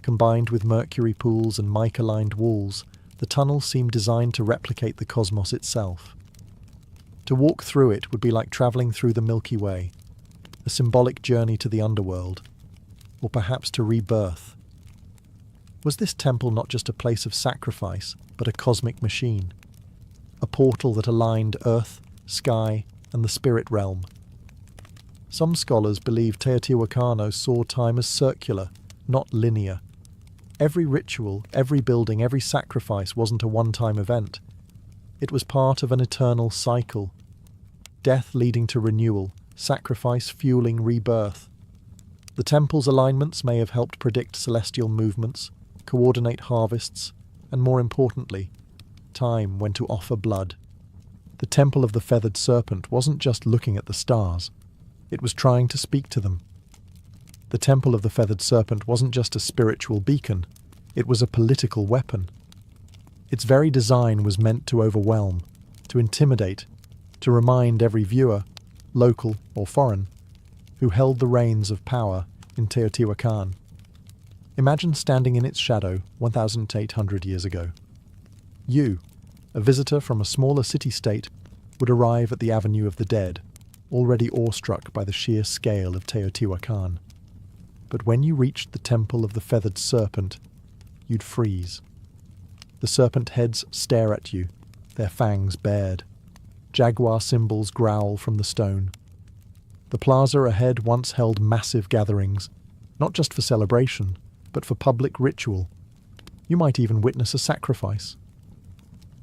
Combined with mercury pools and mica-lined walls, the tunnel seemed designed to replicate the cosmos itself. To walk through it would be like travelling through the Milky Way, a symbolic journey to the underworld, or perhaps to rebirth. Was this temple not just a place of sacrifice, but a cosmic machine? A portal that aligned earth, sky, and the spirit realm? Some scholars believe Teotihuacano saw time as circular, not linear. Every ritual, every building, every sacrifice wasn't a one-time event. It was part of an eternal cycle. Death leading to renewal, sacrifice fueling rebirth. The temple's alignments may have helped predict celestial movements, coordinate harvests, and more importantly, time when to offer blood. The Temple of the Feathered Serpent wasn't just looking at the stars. It was trying to speak to them. The Temple of the Feathered Serpent wasn't just a spiritual beacon, it was a political weapon. Its very design was meant to overwhelm, to intimidate, to remind every viewer, local or foreign, who held the reins of power in Teotihuacan. Imagine standing in its shadow 1,800 years ago. You, a visitor from a smaller city-state, would arrive at the Avenue of the Dead, already awestruck by the sheer scale of Teotihuacan. But when you reached the Temple of the Feathered Serpent, you'd freeze. The serpent heads stare at you, their fangs bared. Jaguar symbols growl from the stone. The plaza ahead once held massive gatherings, not just for celebration, but for public ritual. You might even witness a sacrifice.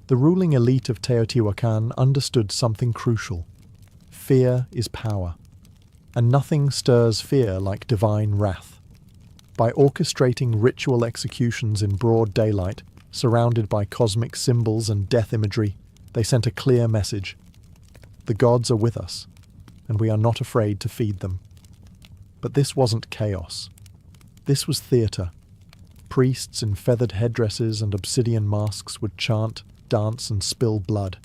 The ruling elite of Teotihuacan understood something crucial. Fear is power, and nothing stirs fear like divine wrath. By orchestrating ritual executions in broad daylight, surrounded by cosmic symbols and death imagery, they sent a clear message. The gods are with us, and we are not afraid to feed them. But this wasn't chaos. This was theatre. Priests in feathered headdresses and obsidian masks would chant, dance, and spill blood,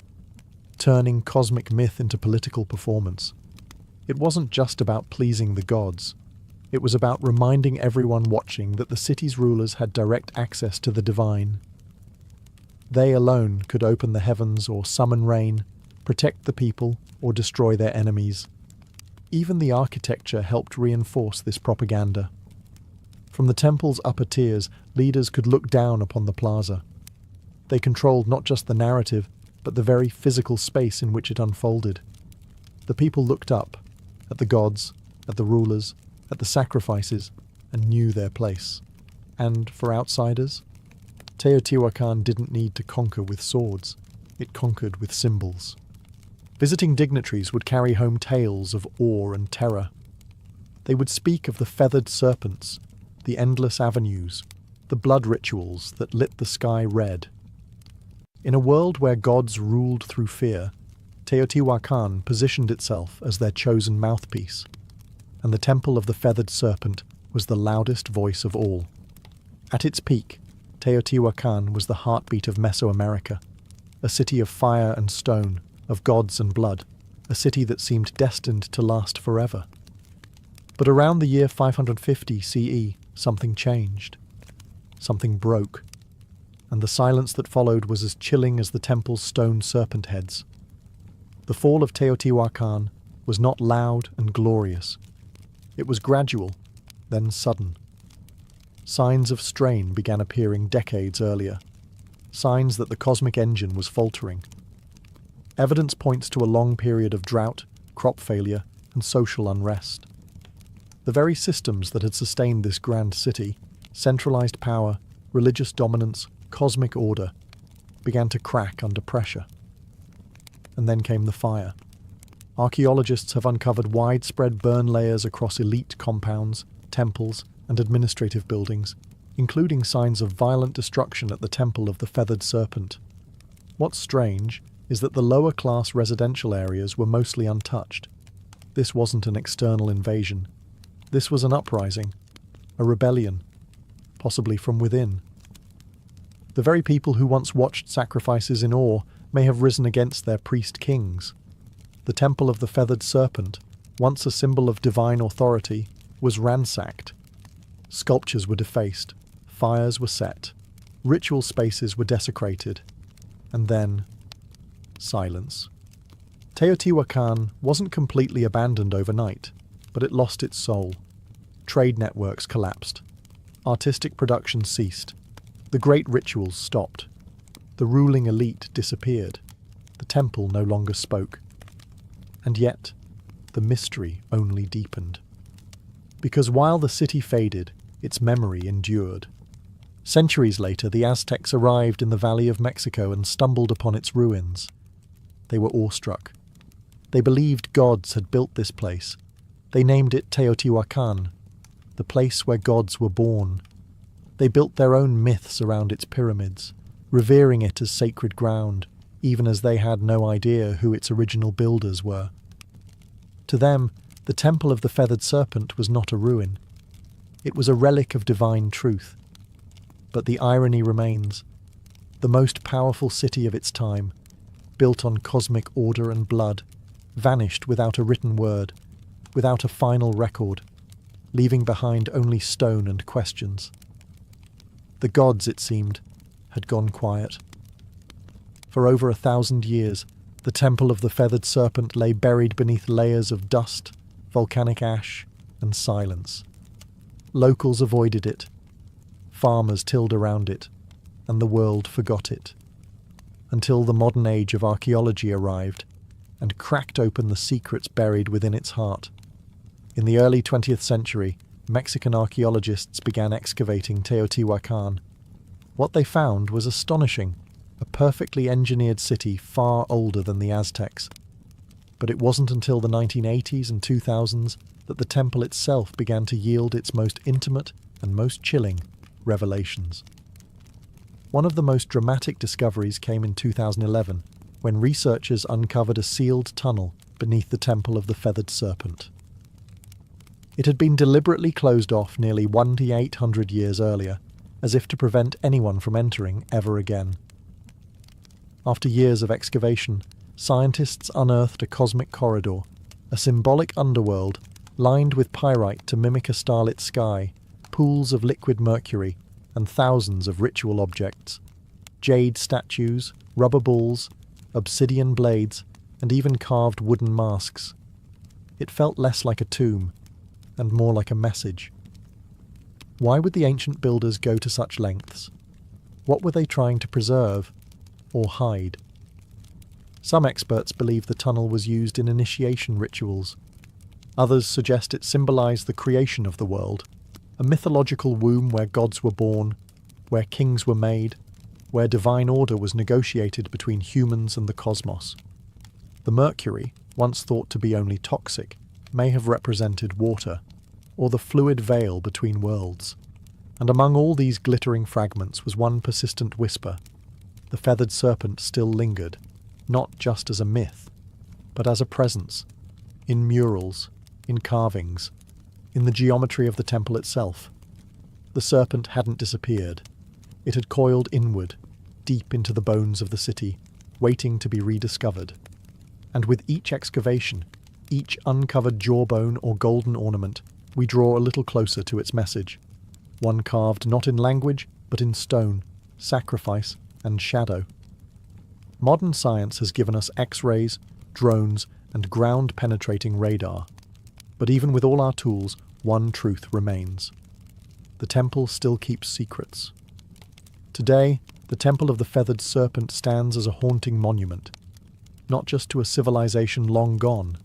turning cosmic myth into political performance. It wasn't just about pleasing the gods. It was about reminding everyone watching that the city's rulers had direct access to the divine. They alone could open the heavens or summon rain, protect the people, or destroy their enemies. Even the architecture helped reinforce this propaganda. From the temple's upper tiers, leaders could look down upon the plaza. They controlled not just the narrative, but the very physical space in which it unfolded. The people looked up, at the gods, at the rulers, at the sacrifices, and knew their place. And for outsiders, Teotihuacan didn't need to conquer with swords. It conquered with symbols. Visiting dignitaries would carry home tales of awe and terror. They would speak of the feathered serpents, the endless avenues, the blood rituals that lit the sky red. In a world where gods ruled through fear, Teotihuacan positioned itself as their chosen mouthpiece, and the Temple of the Feathered Serpent was the loudest voice of all. At its peak, Teotihuacan was the heartbeat of Mesoamerica, a city of fire and stone, of gods and blood, a city that seemed destined to last forever. But around the year 550 CE, something changed. Something broke, and the silence that followed was as chilling as the temple's stone serpent heads. The fall of Teotihuacan was not loud and glorious. It was gradual, then sudden. Signs of strain began appearing decades earlier, signs that the cosmic engine was faltering. Evidence points to a long period of drought, crop failure, and social unrest. The very systems that had sustained this grand city, centralized power, religious dominance, cosmic order, began to crack under pressure. And then came the fire. Archaeologists have uncovered widespread burn layers across elite compounds, temples, and administrative buildings, including signs of violent destruction at the Temple of the Feathered Serpent. What's strange is that the lower-class residential areas were mostly untouched. This wasn't an external invasion. This was an uprising, a rebellion, possibly from within. The very people who once watched sacrifices in awe may have risen against their priest-kings. The Temple of the Feathered Serpent, once a symbol of divine authority, was ransacked. Sculptures were defaced, fires were set, ritual spaces were desecrated, and then silence. Teotihuacan wasn't completely abandoned overnight, but it lost its soul. Trade networks collapsed. Artistic production ceased. The great rituals stopped. The ruling elite disappeared. The temple no longer spoke. And yet, the mystery only deepened. Because while the city faded, its memory endured. Centuries later, the Aztecs arrived in the Valley of Mexico and stumbled upon its ruins. They were awestruck. They believed gods had built this place. They named it Teotihuacan, the place where gods were born. They built their own myths around its pyramids, revering it as sacred ground, even as they had no idea who its original builders were. To them, the Temple of the Feathered Serpent was not a ruin. It was a relic of divine truth. But the irony remains. The most powerful city of its time, built on cosmic order and blood, vanished without a written word, without a final record, leaving behind only stone and questions. The gods, it seemed, had gone quiet. For over 1,000 years, the Temple of the Feathered Serpent lay buried beneath layers of dust, volcanic ash, and silence. Locals avoided it. Farmers tilled around it, and the world forgot it. Until the modern age of archaeology arrived and cracked open the secrets buried within its heart. In the early 20th century, Mexican archaeologists began excavating Teotihuacan. What they found was astonishing, a perfectly engineered city far older than the Aztecs. But it wasn't until the 1980s and 2000s that the temple itself began to yield its most intimate and most chilling revelations. One of the most dramatic discoveries came in 2011, when researchers uncovered a sealed tunnel beneath the Temple of the Feathered Serpent. It had been deliberately closed off nearly 1,800 years earlier, as if to prevent anyone from entering ever again. After years of excavation, scientists unearthed a cosmic corridor, a symbolic underworld lined with pyrite to mimic a starlit sky, pools of liquid mercury, and thousands of ritual objects. Jade statues, rubber balls, obsidian blades, and even carved wooden masks. It felt less like a tomb, and more like a message. Why would the ancient builders go to such lengths? What were they trying to preserve, or hide? Some experts believe the tunnel was used in initiation rituals. Others suggest it symbolized the creation of the world, a mythological womb where gods were born, where kings were made, where divine order was negotiated between humans and the cosmos. The mercury, once thought to be only toxic, may have represented water, or the fluid veil between worlds. And among all these glittering fragments was one persistent whisper. The feathered serpent still lingered, not just as a myth, but as a presence, in murals, in carvings, in the geometry of the temple itself. The serpent hadn't disappeared. It had coiled inward, deep into the bones of the city, waiting to be rediscovered. And with each excavation, each uncovered jawbone or golden ornament, we draw a little closer to its message. One carved not in language, but in stone, sacrifice, and shadow. Modern science has given us X-rays, drones, and ground-penetrating radar. But even with all our tools, one truth remains. The temple still keeps secrets. Today, the Temple of the Feathered Serpent stands as a haunting monument, not just to a civilization long gone,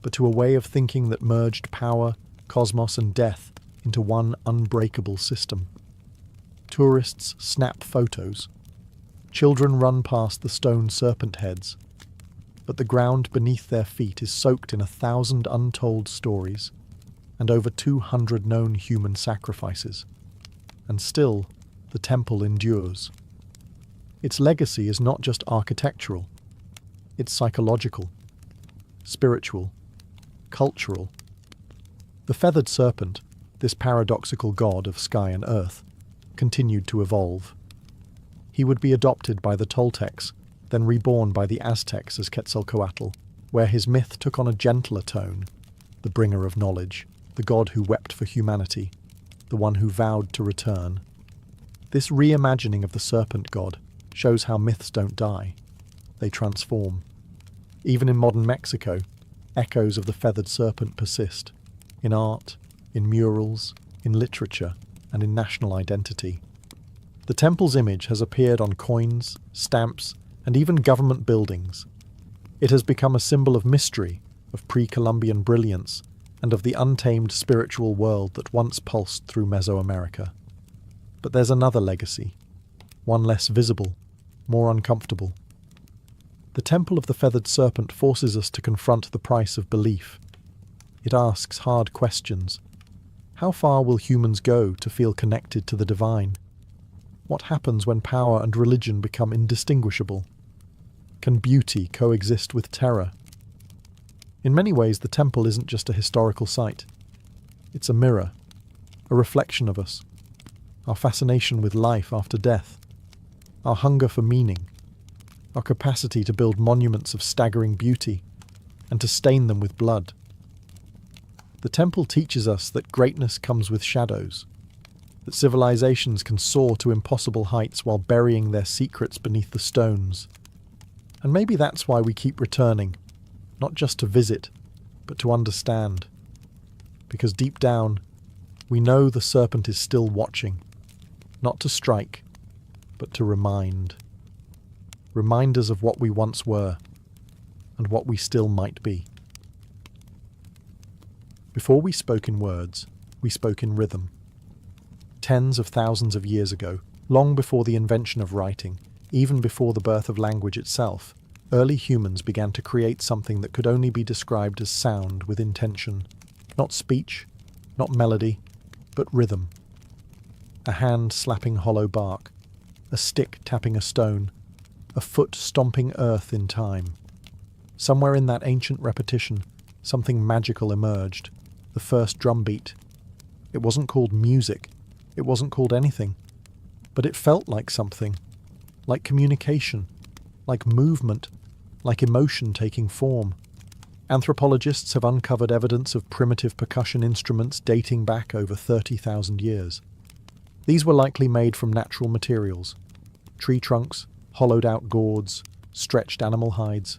but to a way of thinking that merged power, cosmos, and death into one unbreakable system. Tourists snap photos. Children run past the stone serpent heads. But the ground beneath their feet is soaked in 1,000 untold stories and over 200 known human sacrifices. And still, the temple endures. Its legacy is not just architectural. It's psychological, spiritual, cultural. The feathered serpent, this paradoxical god of sky and earth, continued to evolve. He would be adopted by the Toltecs, then reborn by the Aztecs as Quetzalcoatl, where his myth took on a gentler tone, the bringer of knowledge, the god who wept for humanity, the one who vowed to return. This reimagining of the serpent god shows how myths don't die. They transform. Even in modern Mexico, echoes of the feathered serpent persist, in art, in murals, in literature, and in national identity. The temple's image has appeared on coins, stamps, and even government buildings. It has become a symbol of mystery, of pre-Columbian brilliance, and of the untamed spiritual world that once pulsed through Mesoamerica. But there's another legacy, one less visible, more uncomfortable. The Temple of the Feathered Serpent forces us to confront the price of belief. It asks hard questions. How far will humans go to feel connected to the divine? What happens when power and religion become indistinguishable? Can beauty coexist with terror? In many ways, the temple isn't just a historical site. It's a mirror, a reflection of us, our fascination with life after death, our hunger for meaning, our capacity to build monuments of staggering beauty and to stain them with blood. The temple teaches us that greatness comes with shadows, that civilizations can soar to impossible heights while burying their secrets beneath the stones. And maybe that's why we keep returning, not just to visit, but to understand. Because deep down, we know the serpent is still watching, not to strike, but to remind. Reminders of what we once were, and what we still might be. Before we spoke in words, we spoke in rhythm. Tens of thousands of years ago, long before the invention of writing, even before the birth of language itself, early humans began to create something that could only be described as sound with intention. Not speech, not melody, but rhythm. A hand slapping hollow bark, a stick tapping a stone, a foot stomping earth in time. Somewhere in that ancient repetition, something magical emerged, the first drumbeat. It wasn't called music, it wasn't called anything, but it felt like something, like communication, like movement, like emotion taking form. Anthropologists have uncovered evidence of primitive percussion instruments dating back over 30,000 years. These were likely made from natural materials, tree trunks, hollowed-out gourds, stretched animal hides.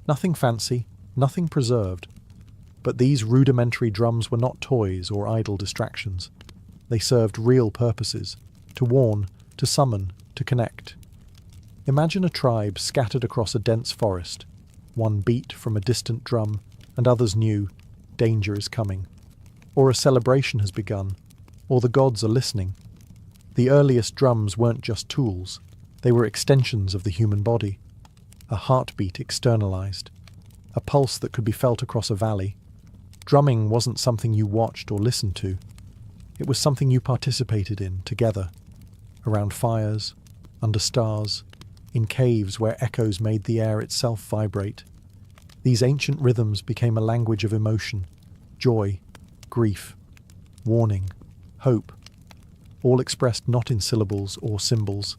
Nothing fancy, nothing preserved. But these rudimentary drums were not toys or idle distractions. They served real purposes, to warn, to summon, to connect. Imagine a tribe scattered across a dense forest. One beat from a distant drum, and others knew danger is coming. Or a celebration has begun, or the gods are listening. The earliest drums weren't just tools, they were extensions of the human body. A heartbeat externalized, a pulse that could be felt across a valley. Drumming wasn't something you watched or listened to. It was something you participated in together, around fires, under stars, in caves where echoes made the air itself vibrate. These ancient rhythms became a language of emotion, joy, grief, warning, hope, all expressed not in syllables or symbols,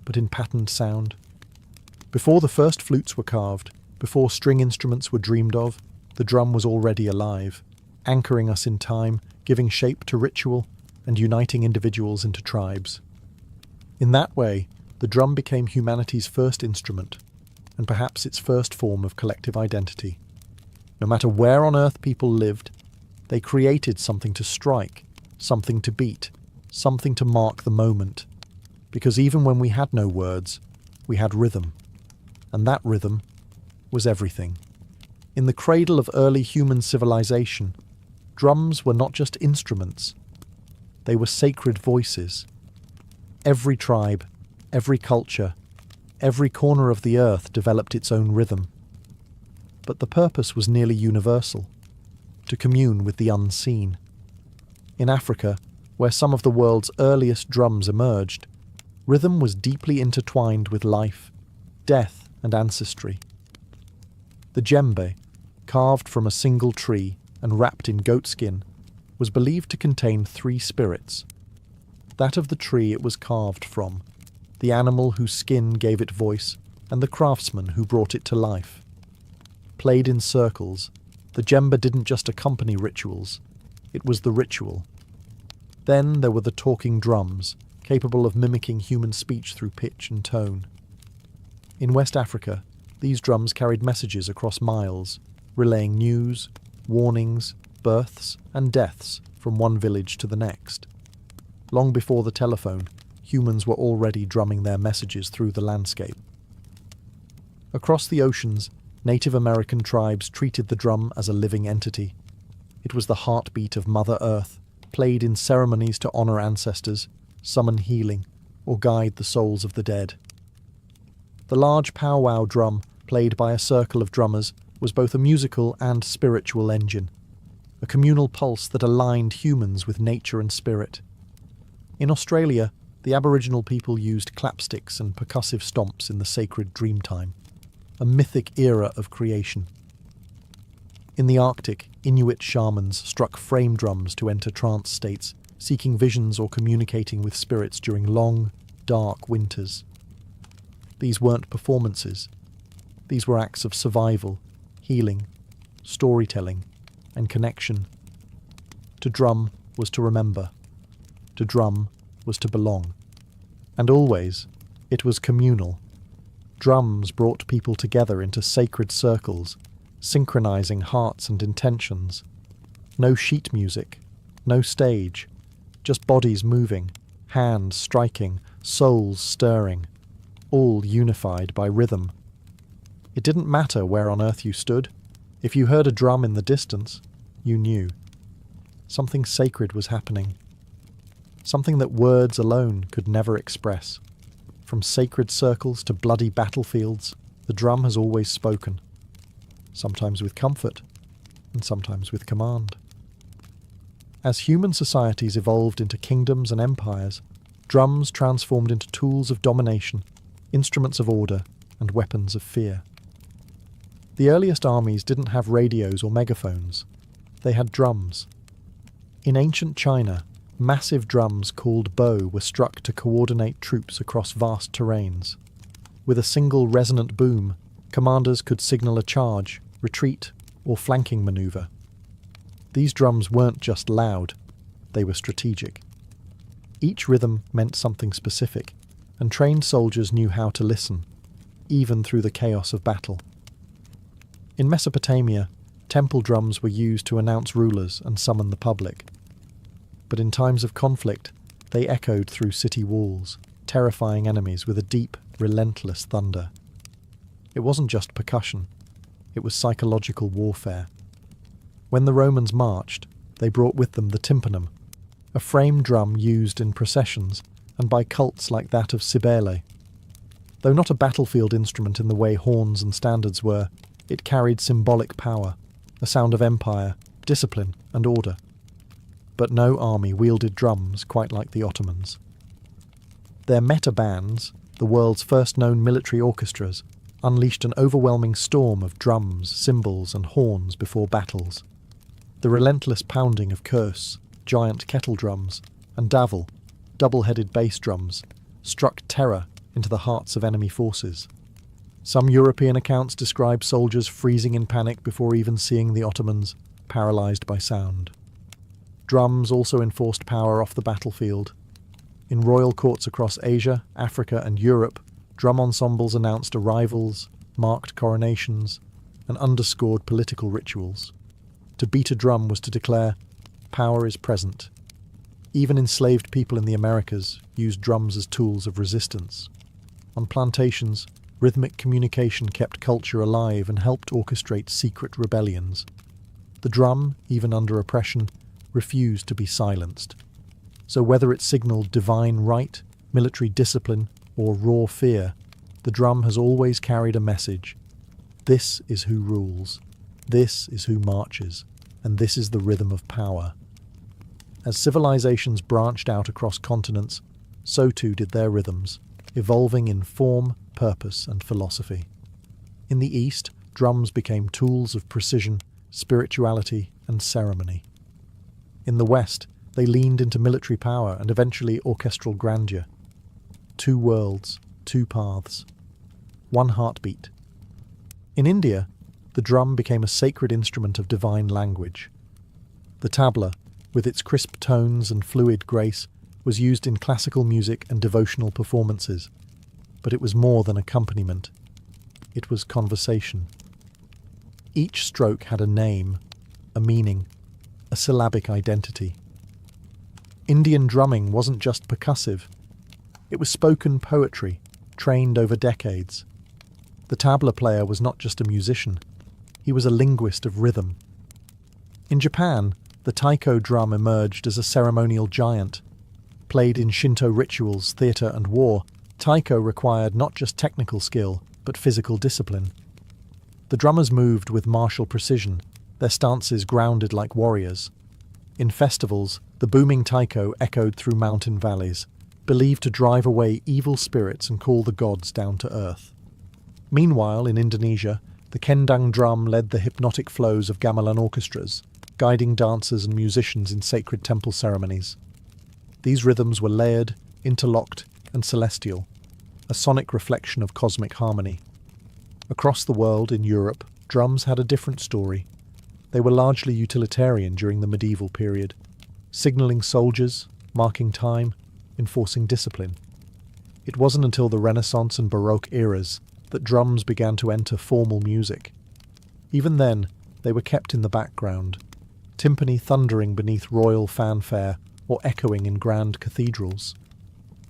but in patterned sound. Before the first flutes were carved, before string instruments were dreamed of, the drum was already alive, anchoring us in time, giving shape to ritual, and uniting individuals into tribes. In that way, the drum became humanity's first instrument, and perhaps its first form of collective identity. No matter where on earth people lived, they created something to strike, something to beat, something to mark the moment. Because even when we had no words, we had rhythm. And that rhythm was everything. In the cradle of early human civilization, drums were not just instruments. They were sacred voices. Every tribe, every culture, every corner of the earth developed its own rhythm. But the purpose was nearly universal, to commune with the unseen. In Africa, where some of the world's earliest drums emerged, rhythm was deeply intertwined with life, death, and ancestry. The djembe, carved from a single tree and wrapped in goatskin, was believed to contain three spirits: that of the tree it was carved from, the animal whose skin gave it voice, and the craftsman who brought it to life. Played in circles, the djembe didn't just accompany rituals, it was the ritual. Then there were the talking drums, capable of mimicking human speech through pitch and tone. In West Africa, these drums carried messages across miles, relaying news, warnings, births, and deaths from one village to the next. Long before the telephone, humans were already drumming their messages through the landscape. Across the oceans, Native American tribes treated the drum as a living entity. It was the heartbeat of Mother Earth, played in ceremonies to honor ancestors, summon healing, or guide the souls of the dead. The large powwow drum, played by a circle of drummers, was both a musical and spiritual engine, a communal pulse that aligned humans with nature and spirit. In Australia, the Aboriginal people used clapsticks and percussive stomps in the sacred dreamtime, a mythic era of creation. In the Arctic, Inuit shamans struck frame drums to enter trance states, seeking visions or communicating with spirits during long, dark winters. These weren't performances. These were acts of survival, healing, storytelling, and connection. To drum was to remember. To drum was to belong. And always, it was communal. Drums brought people together into sacred circles, synchronizing hearts and intentions. No sheet music, no stage, just bodies moving, hands striking, souls stirring, all unified by rhythm. It didn't matter where on earth you stood. If you heard a drum in the distance, you knew. Something sacred was happening. Something that words alone could never express. From sacred circles to bloody battlefields, the drum has always spoken. Sometimes with comfort, and sometimes with command. As human societies evolved into kingdoms and empires, drums transformed into tools of domination, instruments of order, and weapons of fear. The earliest armies didn't have radios or megaphones. They had drums. In ancient China, massive drums called bo were struck to coordinate troops across vast terrains. With a single resonant boom, commanders could signal a charge, retreat, or flanking maneuver. These drums weren't just loud, they were strategic. Each rhythm meant something specific, and trained soldiers knew how to listen, even through the chaos of battle. In Mesopotamia, temple drums were used to announce rulers and summon the public. But in times of conflict, they echoed through city walls, terrifying enemies with a deep, relentless thunder. It wasn't just percussion, it was psychological warfare. When the Romans marched, they brought with them the tympanum, a frame drum used in processions and by cults like that of Cybele. Though not a battlefield instrument in the way horns and standards were, it carried symbolic power, a sound of empire, discipline, and order. But no army wielded drums quite like the Ottomans. Their meta bands, the world's first known military orchestras, unleashed an overwhelming storm of drums, cymbals, and horns before battles. The relentless pounding of curse, giant kettle drums, and davil, double-headed bass drums, struck terror into the hearts of enemy forces. Some European accounts describe soldiers freezing in panic before even seeing the Ottomans, paralysed by sound. Drums also enforced power off the battlefield. In royal courts across Asia, Africa, and Europe, drum ensembles announced arrivals, marked coronations, and underscored political rituals. To beat a drum was to declare, power is present. Even enslaved people in the Americas used drums as tools of resistance. On plantations, rhythmic communication kept culture alive and helped orchestrate secret rebellions. The drum, even under oppression, refused to be silenced. So whether it signaled divine right, military discipline, or raw fear, the drum has always carried a message. This is who rules. This is who marches, and this is the rhythm of power. As civilizations branched out across continents, so too did their rhythms, evolving in form, purpose, and philosophy. In the East, drums became tools of precision, spirituality, and ceremony. In the West, they leaned into military power and eventually orchestral grandeur. Two worlds, two paths, one heartbeat. In India, the drum became a sacred instrument of divine language. The tabla, with its crisp tones and fluid grace, was used in classical music and devotional performances, but it was more than accompaniment. It was conversation. Each stroke had a name, a meaning, a syllabic identity. Indian drumming wasn't just percussive. It was spoken poetry, trained over decades. The tabla player was not just a musician, he was a linguist of rhythm. In Japan, the taiko drum emerged as a ceremonial giant. Played in Shinto rituals, theatre and war, taiko required not just technical skill, but physical discipline. The drummers moved with martial precision, their stances grounded like warriors. In festivals, the booming taiko echoed through mountain valleys, believed to drive away evil spirits and call the gods down to earth. Meanwhile, in Indonesia, the kendang drum led the hypnotic flows of gamelan orchestras, guiding dancers and musicians in sacred temple ceremonies. These rhythms were layered, interlocked, and celestial, a sonic reflection of cosmic harmony. Across the world, in Europe, drums had a different story. They were largely utilitarian during the medieval period, signalling soldiers, marking time, enforcing discipline. It wasn't until the Renaissance and Baroque eras that drums began to enter formal music. Even then, they were kept in the background, timpani thundering beneath royal fanfare or echoing in grand cathedrals.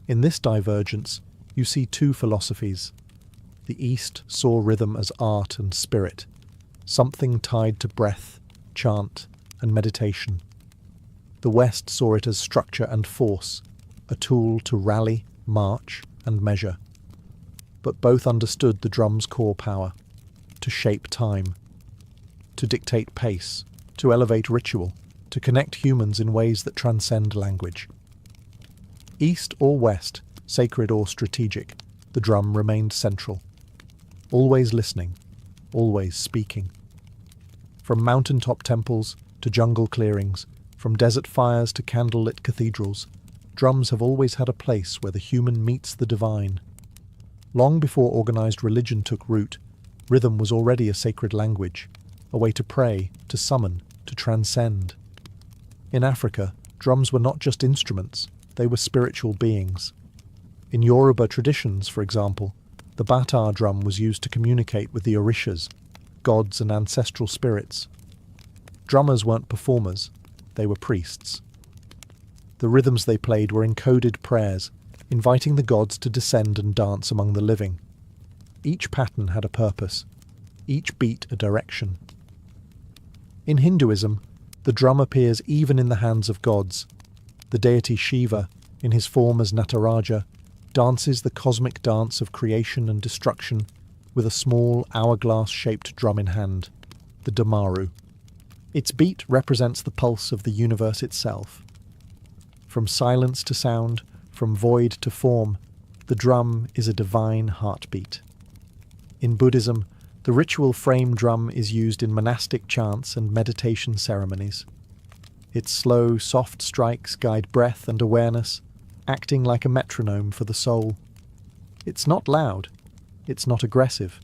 In this divergence, you see two philosophies. The East saw rhythm as art and spirit, something tied to breath, chant, and meditation. The West saw it as structure and force, a tool to rally, march, and measure. But both understood the drum's core power, to shape time, to dictate pace, to elevate ritual, to connect humans in ways that transcend language. East or West, sacred or strategic, the drum remained central. Always listening, always speaking. From mountaintop temples to jungle clearings, from desert fires to candlelit cathedrals, drums have always had a place where the human meets the divine. Long before organized religion took root, rhythm was already a sacred language, a way to pray, to summon, to transcend. In Africa, drums were not just instruments, they were spiritual beings. In Yoruba traditions, for example, the bata drum was used to communicate with the orishas, gods and ancestral spirits. Drummers weren't performers, they were priests. The rhythms they played were encoded prayers, inviting the gods to descend and dance among the living. Each pattern had a purpose, each beat a direction. In Hinduism, the drum appears even in the hands of gods. The deity Shiva, in his form as Nataraja, dances the cosmic dance of creation and destruction with a small hourglass-shaped drum in hand, the Damaru. Its beat represents the pulse of the universe itself. From silence to sound, from void to form, the drum is a divine heartbeat. In Buddhism, The ritual frame drum is used in monastic chants and meditation ceremonies. Its slow, soft strikes guide breath and awareness, acting like a metronome for the soul. It's not loud. It's not aggressive.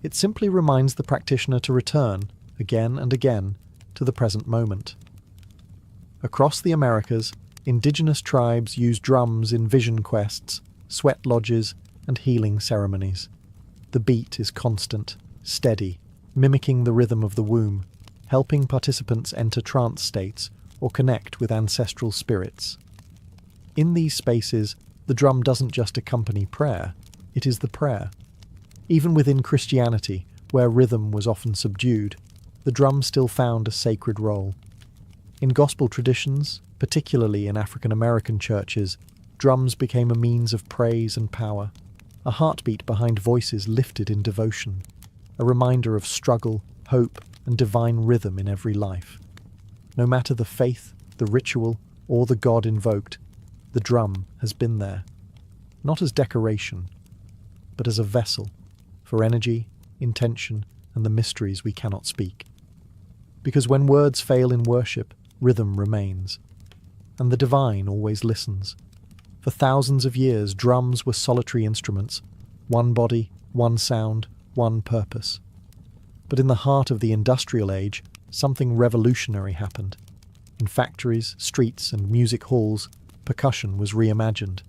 It simply reminds the practitioner to return, again and again, to the present moment. Across the Americas, indigenous tribes use drums in vision quests, sweat lodges, and healing ceremonies. The beat is constant, steady, mimicking the rhythm of the womb, helping participants enter trance states or connect with ancestral spirits. In these spaces, the drum doesn't just accompany prayer, it is the prayer. Even within Christianity, where rhythm was often subdued, the drum still found a sacred role. In gospel traditions, particularly in African American churches, drums became a means of praise and power, a heartbeat behind voices lifted in devotion, a reminder of struggle, hope, and divine rhythm in every life. No matter the faith, the ritual, or the God invoked, the drum has been there, not as decoration, but as a vessel for energy, intention, and the mysteries we cannot speak. Because when words fail in worship, rhythm remains, and the divine always listens. For thousands of years, drums were solitary instruments, one body, one sound, one purpose. But in the heart of the industrial age, something revolutionary happened. In factories, streets, and music halls, percussion was reimagined.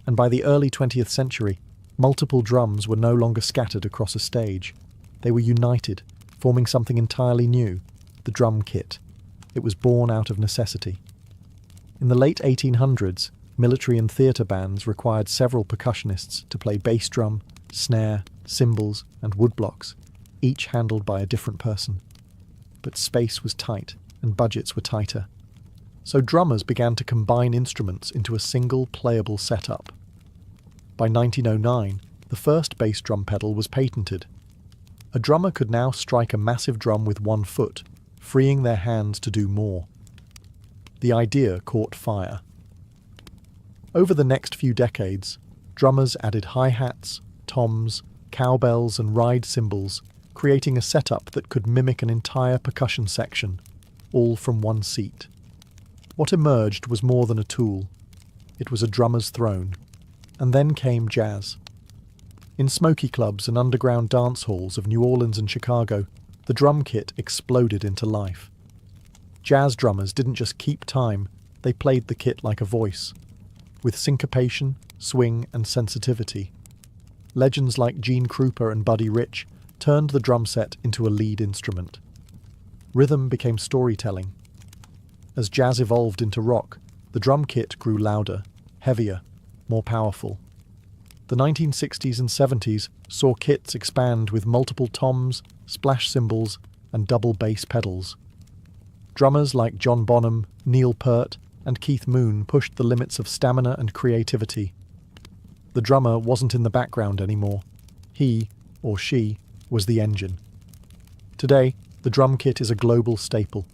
And by the early 20th century, multiple drums were no longer scattered across a stage. They were united, forming something entirely new, the drum kit. It was born out of necessity. In the late 1800s, military and theatre bands required several percussionists to play bass drum, snare, cymbals, and woodblocks, each handled by a different person. But space was tight, and budgets were tighter. So drummers began to combine instruments into a single playable setup. By 1909, the first bass drum pedal was patented. A drummer could now strike a massive drum with one foot, freeing their hands to do more. The idea caught fire. Over the next few decades, drummers added hi-hats, toms, cowbells, and ride cymbals, creating a setup that could mimic an entire percussion section, all from one seat. What emerged was more than a tool. It was a drummer's throne. And then came jazz. In smoky clubs and underground dance halls of New Orleans and Chicago, the drum kit exploded into life. Jazz drummers didn't just keep time, they played the kit like a voice, with syncopation, swing, and sensitivity. Legends like Gene Krupa and Buddy Rich turned the drum set into a lead instrument. Rhythm became storytelling. As jazz evolved into rock, the drum kit grew louder, heavier, more powerful. The 1960s and 70s saw kits expand with multiple toms, splash cymbals, and double bass pedals. Drummers like John Bonham, Neil Peart, and Keith Moon pushed the limits of stamina and creativity. The drummer wasn't in the background anymore. He, or she, was the engine. Today, the drum kit is a global staple,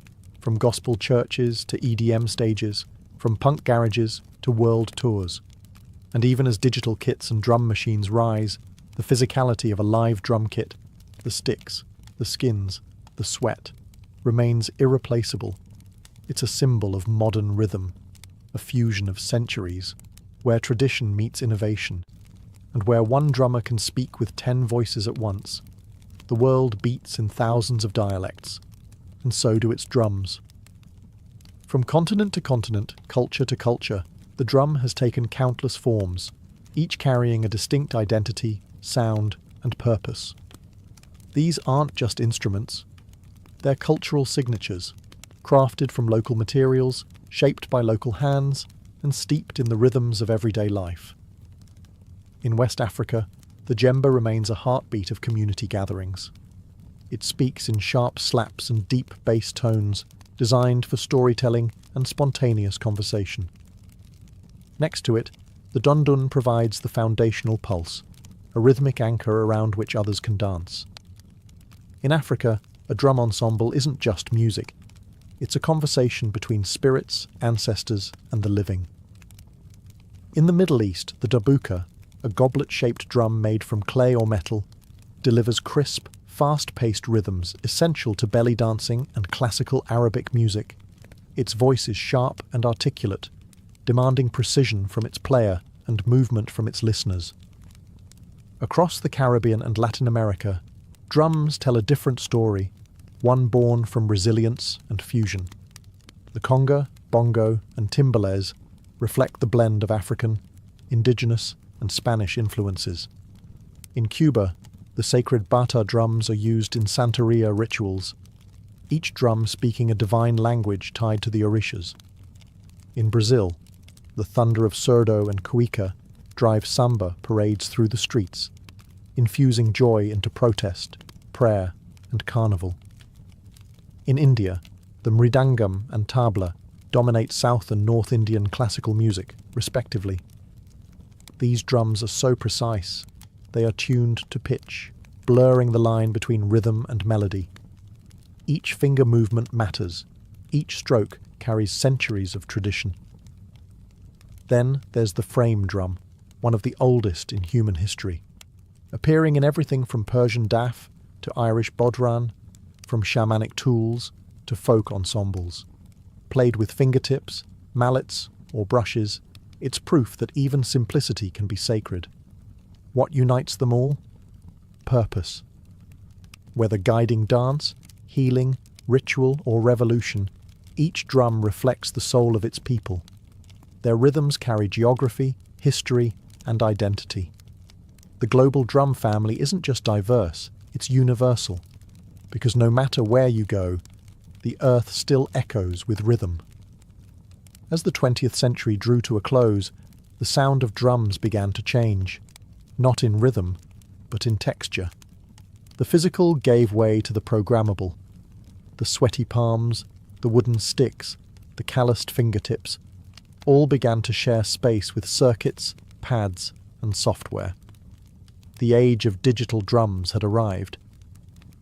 from gospel churches to EDM stages, from punk garages to world tours. And even as digital kits and drum machines rise, the physicality of a live drum kit, the sticks, the skins, the sweat, remains irreplaceable. It's a symbol of modern rhythm, a fusion of centuries, where tradition meets innovation, and where one drummer can speak with 10 voices at once. The world beats in thousands of dialects, and so do its drums. From continent to continent, culture to culture, the drum has taken countless forms, each carrying a distinct identity, sound, and purpose. These aren't just instruments. They're cultural signatures, crafted from local materials, shaped by local hands, and steeped in the rhythms of everyday life. In West Africa, the djembe remains a heartbeat of community gatherings. It speaks in sharp slaps and deep bass tones, designed for storytelling and spontaneous conversation. Next to it, the dundun provides the foundational pulse, a rhythmic anchor around which others can dance. In Africa, a drum ensemble isn't just music. It's a conversation between spirits, ancestors, and the living. In the Middle East, the darbuka, a goblet-shaped drum made from clay or metal, delivers crisp, fast-paced rhythms essential to belly dancing and classical Arabic music. Its voice is sharp and articulate, demanding precision from its player and movement from its listeners. Across the Caribbean and Latin America, drums tell a different story, one born from resilience and fusion. The conga, bongo, and timbales reflect the blend of African, indigenous, and Spanish influences. In Cuba, the sacred bata drums are used in Santeria rituals, each drum speaking a divine language tied to the orishas. In Brazil, the thunder of surdo and cuica drive samba parades through the streets, infusing joy into protest, prayer, and carnival. In India, the mridangam and tabla dominate South and North Indian classical music, respectively. These drums are so precise, they are tuned to pitch, blurring the line between rhythm and melody. Each finger movement matters, each stroke carries centuries of tradition. Then there's the frame drum, one of the oldest in human history, appearing in everything from Persian daf to Irish bodhran, from shamanic tools to folk ensembles. Played with fingertips, mallets, or brushes, it's proof that even simplicity can be sacred. What unites them all? Purpose. Whether guiding dance, healing, ritual, or revolution, each drum reflects the soul of its people. Their rhythms carry geography, history, and identity. The global drum family isn't just diverse, it's universal, because no matter where you go, the earth still echoes with rhythm. As the 20th century drew to a close, the sound of drums began to change, not in rhythm, but in texture. The physical gave way to the programmable. The sweaty palms, the wooden sticks, the calloused fingertips, all began to share space with circuits, pads, and software. The age of digital drums had arrived.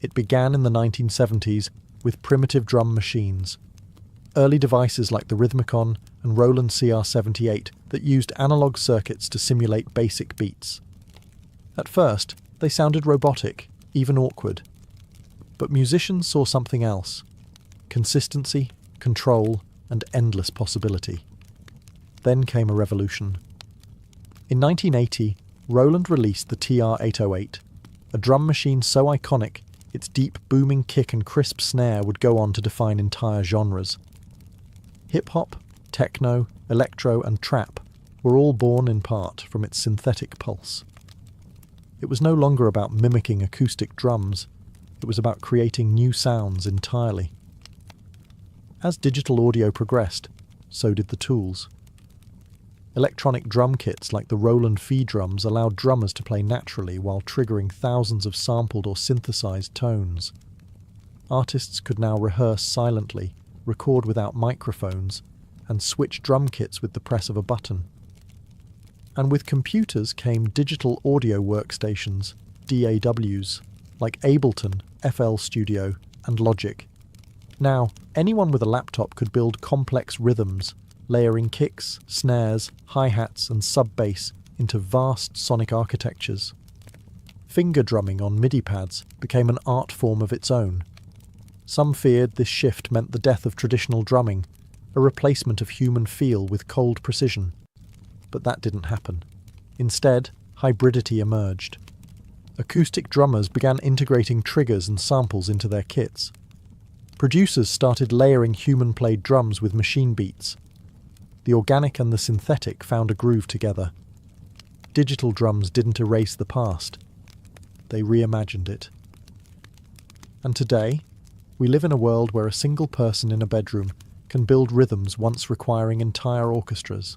It began in the 1970s with primitive drum machines. Early devices like the Rhythmicon and Roland CR78 that used analog circuits to simulate basic beats. At first, they sounded robotic, even awkward. But musicians saw something else: consistency, control, and endless possibility. Then came a revolution. In 1980, Roland released the TR-808, a drum machine so iconic its deep booming kick and crisp snare would go on to define entire genres. Hip-hop, techno, electro, and trap were all born in part from its synthetic pulse. It was no longer about mimicking acoustic drums, it was about creating new sounds entirely. As digital audio progressed, so did the tools. Electronic drum kits like the Roland Fee drums allowed drummers to play naturally while triggering thousands of sampled or synthesized tones. Artists could now rehearse silently, record without microphones, and switch drum kits with the press of a button. And with computers came digital audio workstations, DAWs, like Ableton, FL Studio, and Logic. Now, anyone with a laptop could build complex rhythms, layering kicks, snares, hi-hats, and sub-bass into vast sonic architectures. Finger drumming on MIDI pads became an art form of its own. Some feared this shift meant the death of traditional drumming, a replacement of human feel with cold precision. But that didn't happen. Instead, hybridity emerged. Acoustic drummers began integrating triggers and samples into their kits. Producers started layering human-played drums with machine beats. The organic and the synthetic found a groove together. Digital drums didn't erase the past. They reimagined it. And today, we live in a world where a single person in a bedroom can build rhythms once requiring entire orchestras,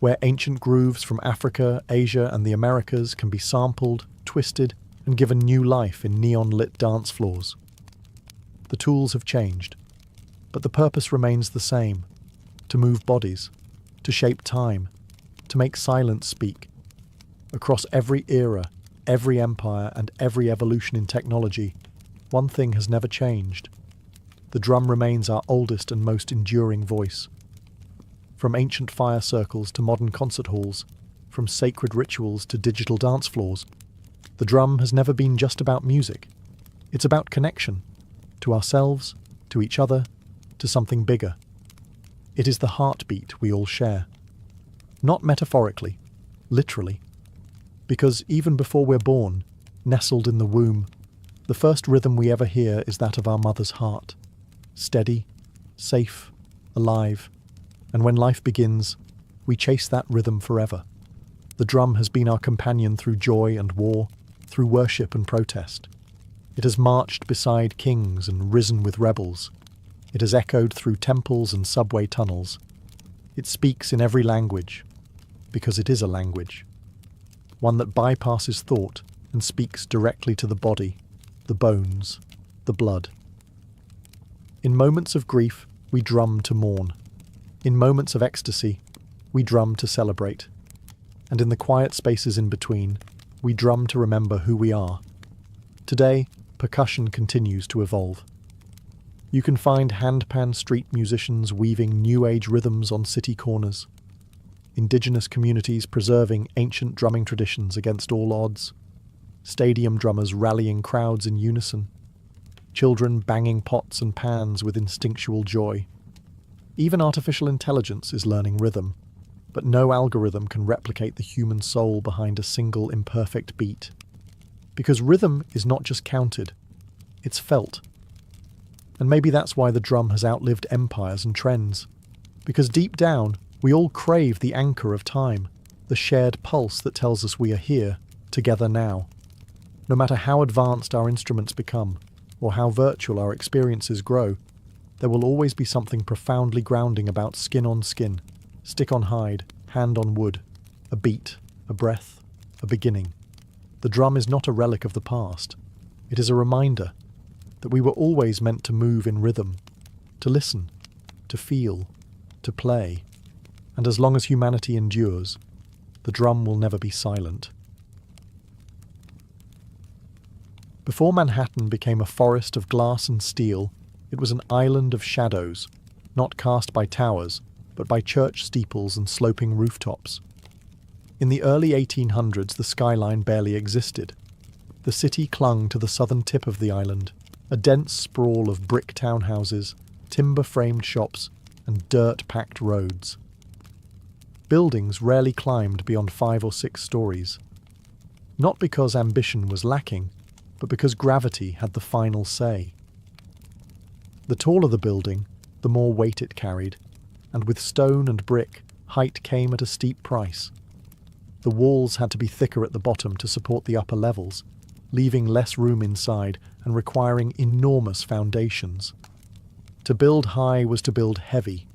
where ancient grooves from Africa, Asia, and the Americas can be sampled, twisted, and given new life in neon-lit dance floors. The tools have changed, but the purpose remains the same: to move bodies, to shape time, to make silence speak. Across every era, every empire, and every evolution in technology, one thing has never changed. The drum remains our oldest and most enduring voice. From ancient fire circles to modern concert halls, from sacred rituals to digital dance floors, The drum has never been just about music. It's about connection, to ourselves, to each other, to something bigger. It is the heartbeat we all share. Not metaphorically, literally. Because even before we're born, nestled in the womb, the first rhythm we ever hear is that of our mother's heart. Steady, safe, alive. And when life begins, we chase that rhythm forever. The drum has been our companion through joy and war, through worship and protest. It has marched beside kings and risen with rebels. It has echoed through temples and subway tunnels. It speaks in every language, because it is a language. One that bypasses thought and speaks directly to the body, the bones, the blood. In moments of grief, we drum to mourn. In moments of ecstasy, we drum to celebrate. And in the quiet spaces in between, we drum to remember who we are. Today, percussion continues to evolve. You can find handpan street musicians weaving new age rhythms on city corners, indigenous communities preserving ancient drumming traditions against all odds, stadium drummers rallying crowds in unison, children banging pots and pans with instinctual joy. Even artificial intelligence is learning rhythm, but no algorithm can replicate the human soul behind a single imperfect beat. Because rhythm is not just counted, it's felt. And maybe that's why the drum has outlived empires and trends. Because deep down, we all crave the anchor of time, the shared pulse that tells us we are here, together now. No matter how advanced our instruments become, or how virtual our experiences grow, there will always be something profoundly grounding about skin on skin, stick on hide, hand on wood, a beat, a breath, a beginning. The drum is not a relic of the past. It is a reminder that we were always meant to move in rhythm, to listen, to feel, to play. And as long as humanity endures, the drum will never be silent. Before Manhattan became a forest of glass and steel, it was an island of shadows, not cast by towers, but by church steeples and sloping rooftops. In the early 1800s, the skyline barely existed. The city clung to the southern tip of the island, a dense sprawl of brick townhouses, timber-framed shops, and dirt-packed roads. Buildings rarely climbed beyond 5 or 6 stories. Not because ambition was lacking, but because gravity had the final say. The taller the building, the more weight it carried, and with stone and brick, height came at a steep price. The walls had to be thicker at the bottom to support the upper levels, leaving less room inside and requiring enormous foundations. To build high was to build heavy,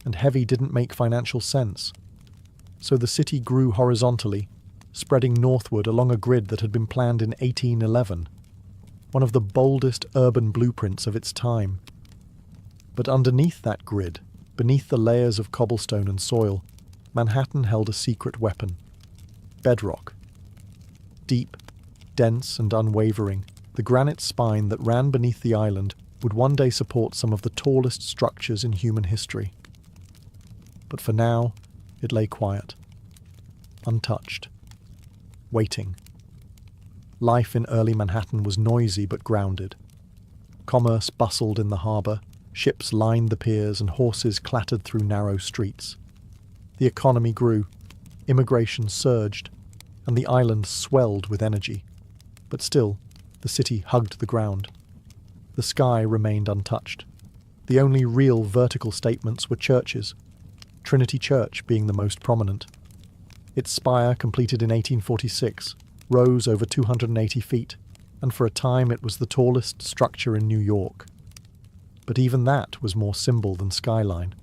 and heavy didn't make financial sense. So the city grew horizontally, spreading northward along a grid that had been planned in 1811, one of the boldest urban blueprints of its time. But underneath that grid, beneath the layers of cobblestone and soil, Manhattan held a secret weapon: bedrock. Deep, dense and unwavering, the granite spine that ran beneath the island would one day support some of the tallest structures in human history. But for now, it lay quiet, untouched, waiting. Life in early Manhattan was noisy but grounded. Commerce bustled in the harbour, ships lined the piers, and horses clattered through narrow streets. The economy grew, immigration surged, and the island swelled with energy. But still, the city hugged the ground. The sky remained untouched. The only real vertical statements were churches, Trinity Church being the most prominent. Its spire, completed in 1846, rose over 280 feet, and for a time it was the tallest structure in New York. But even that was more symbol than skyline.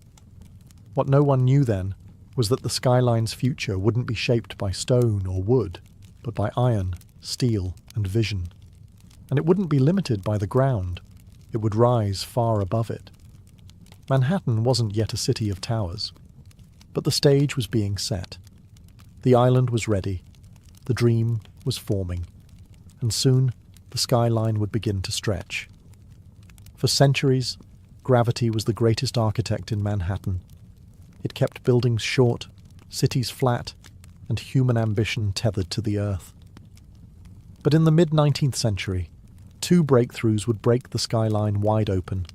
What no one knew then was that the skyline's future wouldn't be shaped by stone or wood, but by iron, steel, and vision. And it wouldn't be limited by the ground. It would rise far above it. Manhattan wasn't yet a city of towers, but the stage was being set. The island was ready. The dream was forming. And soon, the skyline would begin to stretch. For centuries, gravity was the greatest architect in Manhattan. It kept buildings short, cities flat, and human ambition tethered to the earth. But in the mid-19th century, two breakthroughs would break the skyline wide open.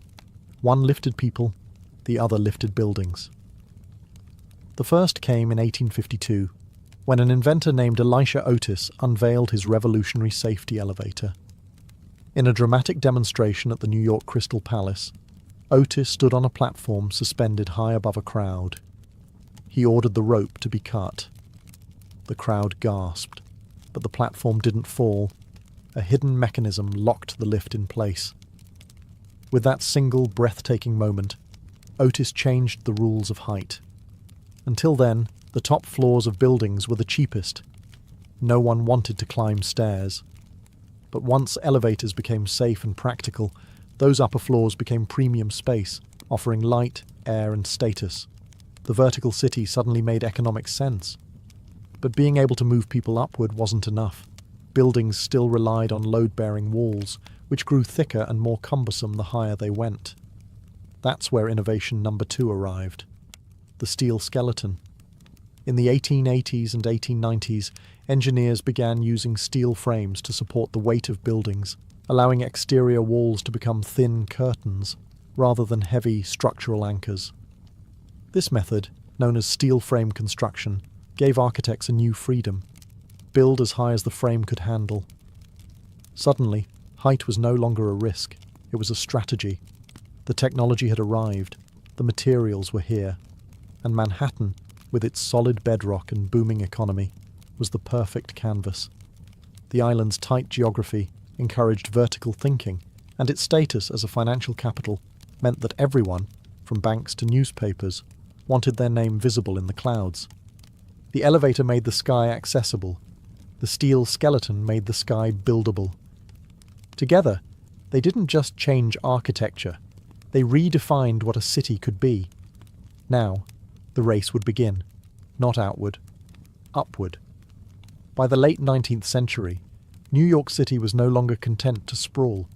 One lifted people, the other lifted buildings. The first came in 1852, when an inventor named Elisha Otis unveiled his revolutionary safety elevator. In a dramatic demonstration at the New York Crystal Palace, Otis stood on a platform suspended high above a crowd. He ordered the rope to be cut. The crowd gasped, but the platform didn't fall. A hidden mechanism locked the lift in place. With that single breathtaking moment, Otis changed the rules of height. Until then, the top floors of buildings were the cheapest. No one wanted to climb stairs. But once elevators became safe and practical, those upper floors became premium space, offering light, air, and status. The vertical city suddenly made economic sense. But being able to move people upward wasn't enough. Buildings still relied on load-bearing walls, which grew thicker and more cumbersome the higher they went. That's where innovation number 2 arrived: the steel skeleton. In the 1880s and 1890s, engineers began using steel frames to support the weight of buildings, allowing exterior walls to become thin curtains rather than heavy structural anchors. This method, known as steel frame construction, gave architects a new freedom: build as high as the frame could handle. Suddenly, height was no longer a risk, it was a strategy. The technology had arrived, the materials were here, and Manhattan, with its solid bedrock and booming economy, was the perfect canvas. The island's tight geography encouraged vertical thinking, and its status as a financial capital meant that everyone, from banks to newspapers, wanted their name visible in the clouds. The elevator made the sky accessible. The steel skeleton made the sky buildable. Together, they didn't just change architecture, they redefined what a city could be. Now, the race would begin, not outward, upward. By the late 19th century, New York City was no longer content to sprawl.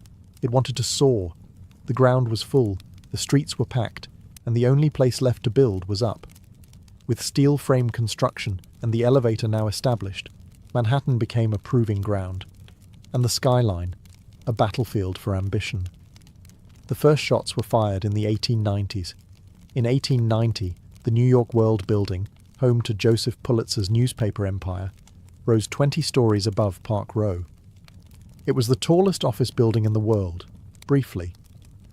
It wanted to soar. The ground was full, the streets were packed, and the only place left to build was up. With steel frame construction and the elevator now established, Manhattan became a proving ground, and the skyline, a battlefield for ambition. The first shots were fired in the 1890s. In 1890, the New York World Building, home to Joseph Pulitzer's newspaper empire, rose 20 stories above Park Row. It was the tallest office building in the world, briefly.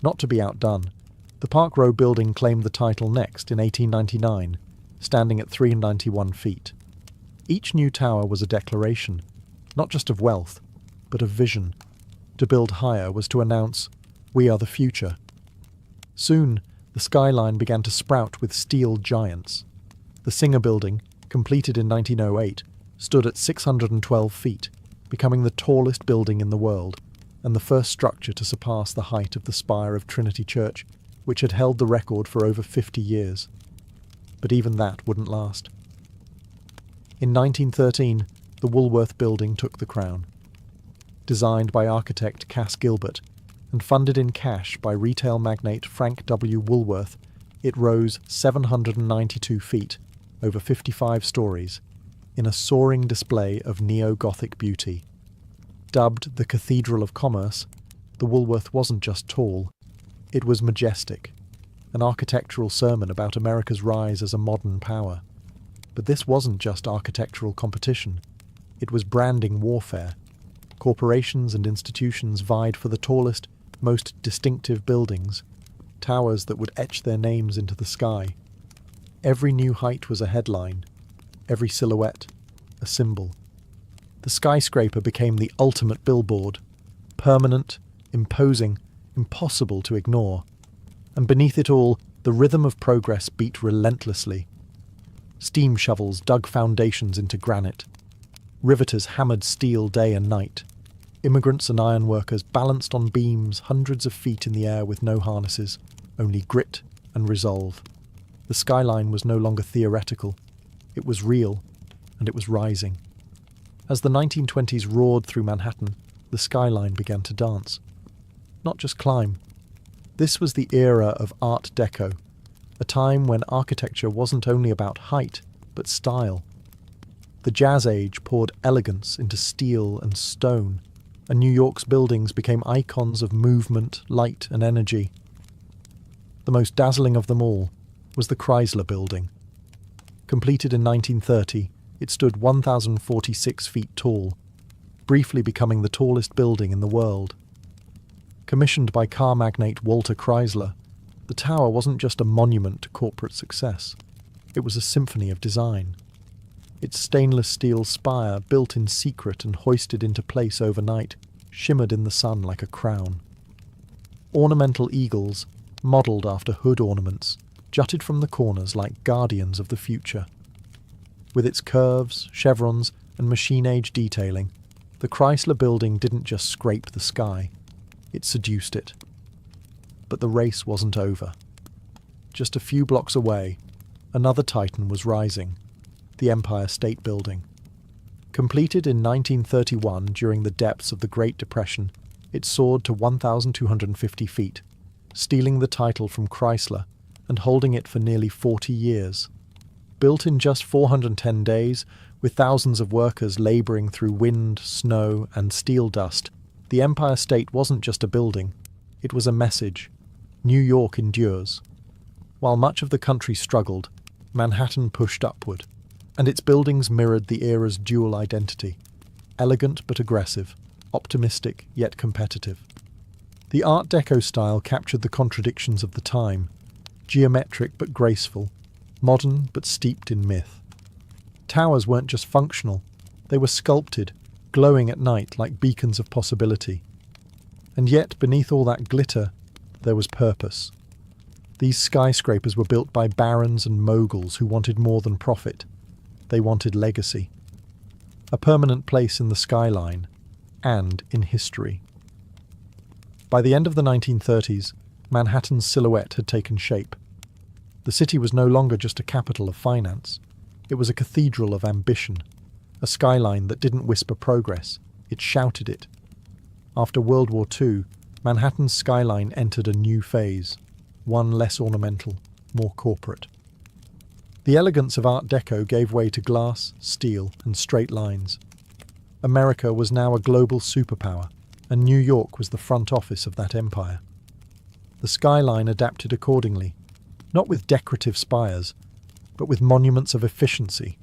Not to be outdone, the Park Row building claimed the title next in 1899, standing at 391 feet. Each new tower was a declaration, not just of wealth, but of vision. To build higher was to announce, "We are the future." Soon, the skyline began to sprout with steel giants. The Singer Building, completed in 1908, stood at 612 feet, becoming the tallest building in the world, and the first structure to surpass the height of the spire of Trinity Church, which had held the record for over 50 years. But even that wouldn't last. In 1913, the Woolworth Building took the crown. Designed by architect Cass Gilbert and funded in cash by retail magnate Frank W. Woolworth, it rose 792 feet, over 55 stories, in a soaring display of neo-Gothic beauty. Dubbed the Cathedral of Commerce, the Woolworth wasn't just tall, it was majestic, an architectural sermon about America's rise as a modern power. But this wasn't just architectural competition, it was branding warfare. Corporations and institutions vied for the tallest, most distinctive buildings, towers that would etch their names into the sky. Every new height was a headline, every silhouette a symbol. The skyscraper became the ultimate billboard, permanent, imposing, impossible to ignore. And beneath it all, the rhythm of progress beat relentlessly. Steam shovels dug foundations into granite. Riveters hammered steel day and night. Immigrants and ironworkers balanced on beams hundreds of feet in the air with no harnesses, only grit and resolve. The skyline was no longer theoretical. It was real, and it was rising. As the 1920s roared through Manhattan, the skyline began to dance. Not just climb. This was the era of Art Deco, a time when architecture wasn't only about height, but style. The Jazz Age poured elegance into steel and stone, and New York's buildings became icons of movement, light, and energy. The most dazzling of them all was the Chrysler Building. Completed in 1930, it stood 1,046 feet tall, briefly becoming the tallest building in the world. Commissioned by car magnate Walter Chrysler, the tower wasn't just a monument to corporate success. It was a symphony of design. Its stainless steel spire, built in secret and hoisted into place overnight, shimmered in the sun like a crown. Ornamental eagles, modelled after hood ornaments, jutted from the corners like guardians of the future. With its curves, chevrons, and machine-age detailing, the Chrysler Building didn't just scrape the sky, it seduced it. But the race wasn't over. Just a few blocks away, another titan was rising, the Empire State Building. Completed in 1931 during the depths of the Great Depression, it soared to 1,250 feet, stealing the title from Chrysler and holding it for nearly 40 years. Built in just 410 days, with thousands of workers labouring through wind, snow, and steel dust, the Empire State wasn't just a building, it was a message. New York endures. While much of the country struggled, Manhattan pushed upward, and its buildings mirrored the era's dual identity, elegant but aggressive, optimistic yet competitive. The Art Deco style captured the contradictions of the time, geometric but graceful, modern but steeped in myth. Towers weren't just functional, they were sculpted, glowing at night like beacons of possibility. And yet, beneath all that glitter, there was purpose. These skyscrapers were built by barons and moguls who wanted more than profit. They wanted legacy. A permanent place in the skyline, and in history. By the end of the 1930s, Manhattan's silhouette had taken shape. The city was no longer just a capital of finance. It was a cathedral of ambition, a skyline that didn't whisper progress, it shouted it. After World War II, Manhattan's skyline entered a new phase, one less ornamental, more corporate. The elegance of Art Deco gave way to glass, steel, and straight lines. America was now a global superpower, and New York was the front office of that empire. The skyline adapted accordingly, not with decorative spires, but with monuments of efficiency.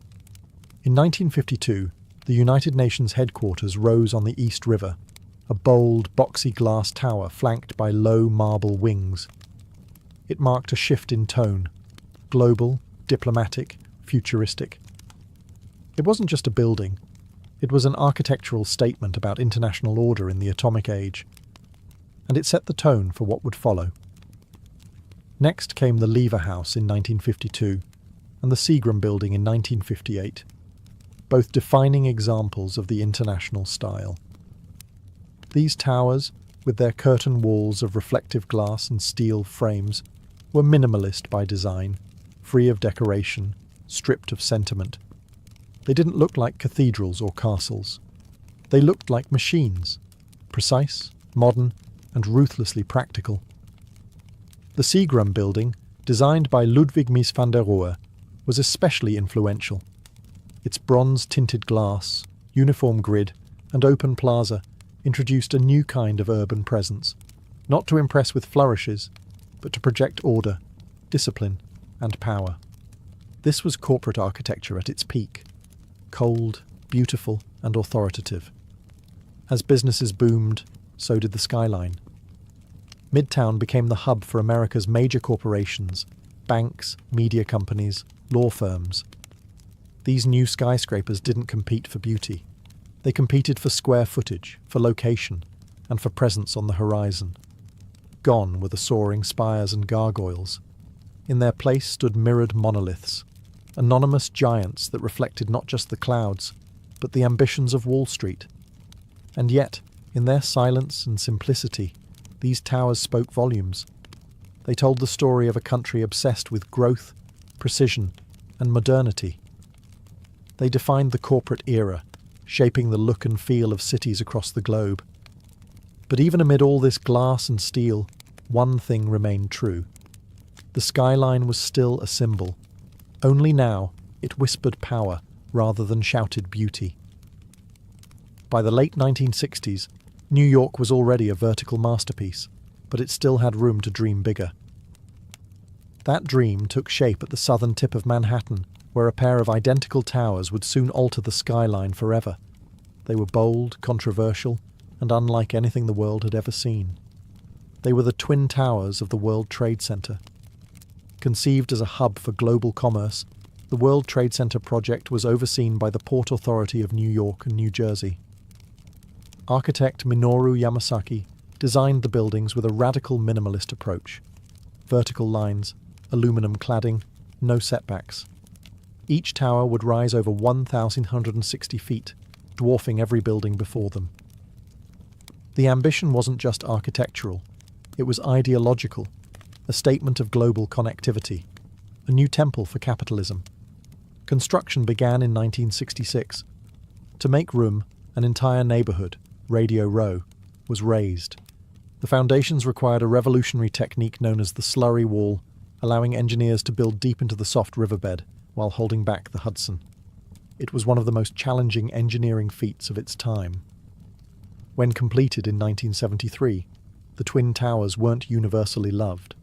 In 1952, the United Nations headquarters rose on the East River, a bold, boxy glass tower flanked by low marble wings. It marked a shift in tone, global, diplomatic, futuristic. It wasn't just a building, it was an architectural statement about international order in the atomic age, and it set the tone for what would follow. Next came the Lever House in 1952, and the Seagram Building in 1958, both defining examples of the international style. These towers, with their curtain walls of reflective glass and steel frames, were minimalist by design, free of decoration, stripped of sentiment. They didn't look like cathedrals or castles. They looked like machines, precise, modern, and ruthlessly practical. The Seagram Building, designed by Ludwig Mies van der Rohe, was especially influential. Its bronze-tinted glass, uniform grid, and open plaza introduced a new kind of urban presence, not to impress with flourishes, but to project order, discipline, and power. This was corporate architecture at its peak, cold, beautiful, and authoritative. As businesses boomed, so did the skyline. Midtown became the hub for America's major corporations, banks, media companies, law firms. These new skyscrapers didn't compete for beauty. They competed for square footage, for location, and for presence on the horizon. Gone were the soaring spires and gargoyles. In their place stood mirrored monoliths, anonymous giants that reflected not just the clouds, but the ambitions of Wall Street. And yet, in their silence and simplicity, these towers spoke volumes. They told the story of a country obsessed with growth, precision, and modernity. They defined the corporate era, shaping the look and feel of cities across the globe. But even amid all this glass and steel, one thing remained true. The skyline was still a symbol. Only now it whispered power, rather than shouted beauty. By the late 1960s, New York was already a vertical masterpiece, but it still had room to dream bigger. That dream took shape at the southern tip of Manhattan, where a pair of identical towers would soon alter the skyline forever. They were bold, controversial, and unlike anything the world had ever seen. They were the twin towers of the World Trade Center. Conceived as a hub for global commerce, the World Trade Center project was overseen by the Port Authority of New York and New Jersey. Architect Minoru Yamasaki designed the buildings with a radical minimalist approach. Vertical lines, aluminum cladding, no setbacks. Each tower would rise over 1,160 feet, dwarfing every building before them. The ambition wasn't just architectural, it was ideological, a statement of global connectivity, a new temple for capitalism. Construction began in 1966. To make room, an entire neighborhood, Radio Row, was raised. The foundations required a revolutionary technique known as the slurry wall, allowing engineers to build deep into the soft riverbed while holding back the Hudson. It was one of the most challenging engineering feats of its time. When completed in 1973, the Twin Towers weren't universally loved.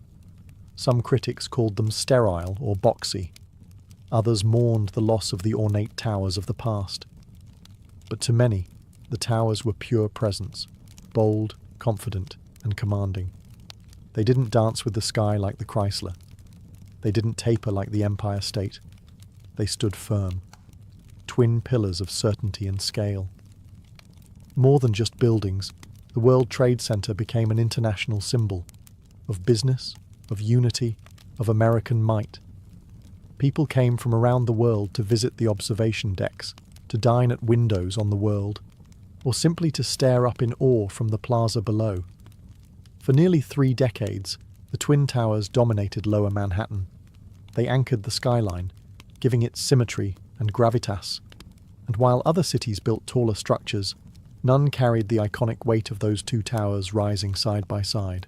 Some critics called them sterile or boxy. Others mourned the loss of the ornate towers of the past. But to many, the towers were pure presence, bold, confident, and commanding. They didn't dance with the sky like the Chrysler. They didn't taper like the Empire State. They stood firm, twin pillars of certainty and scale. More than just buildings, the World Trade Center became an international symbol of business, of unity, of American might. People came from around the world to visit the observation decks, to dine at windows on the world, or simply to stare up in awe from the plaza below. For nearly 3 decades, the Twin Towers dominated Lower Manhattan. They anchored the skyline, giving it symmetry and gravitas. And while other cities built taller structures, none carried the iconic weight of those 2 towers rising side by side.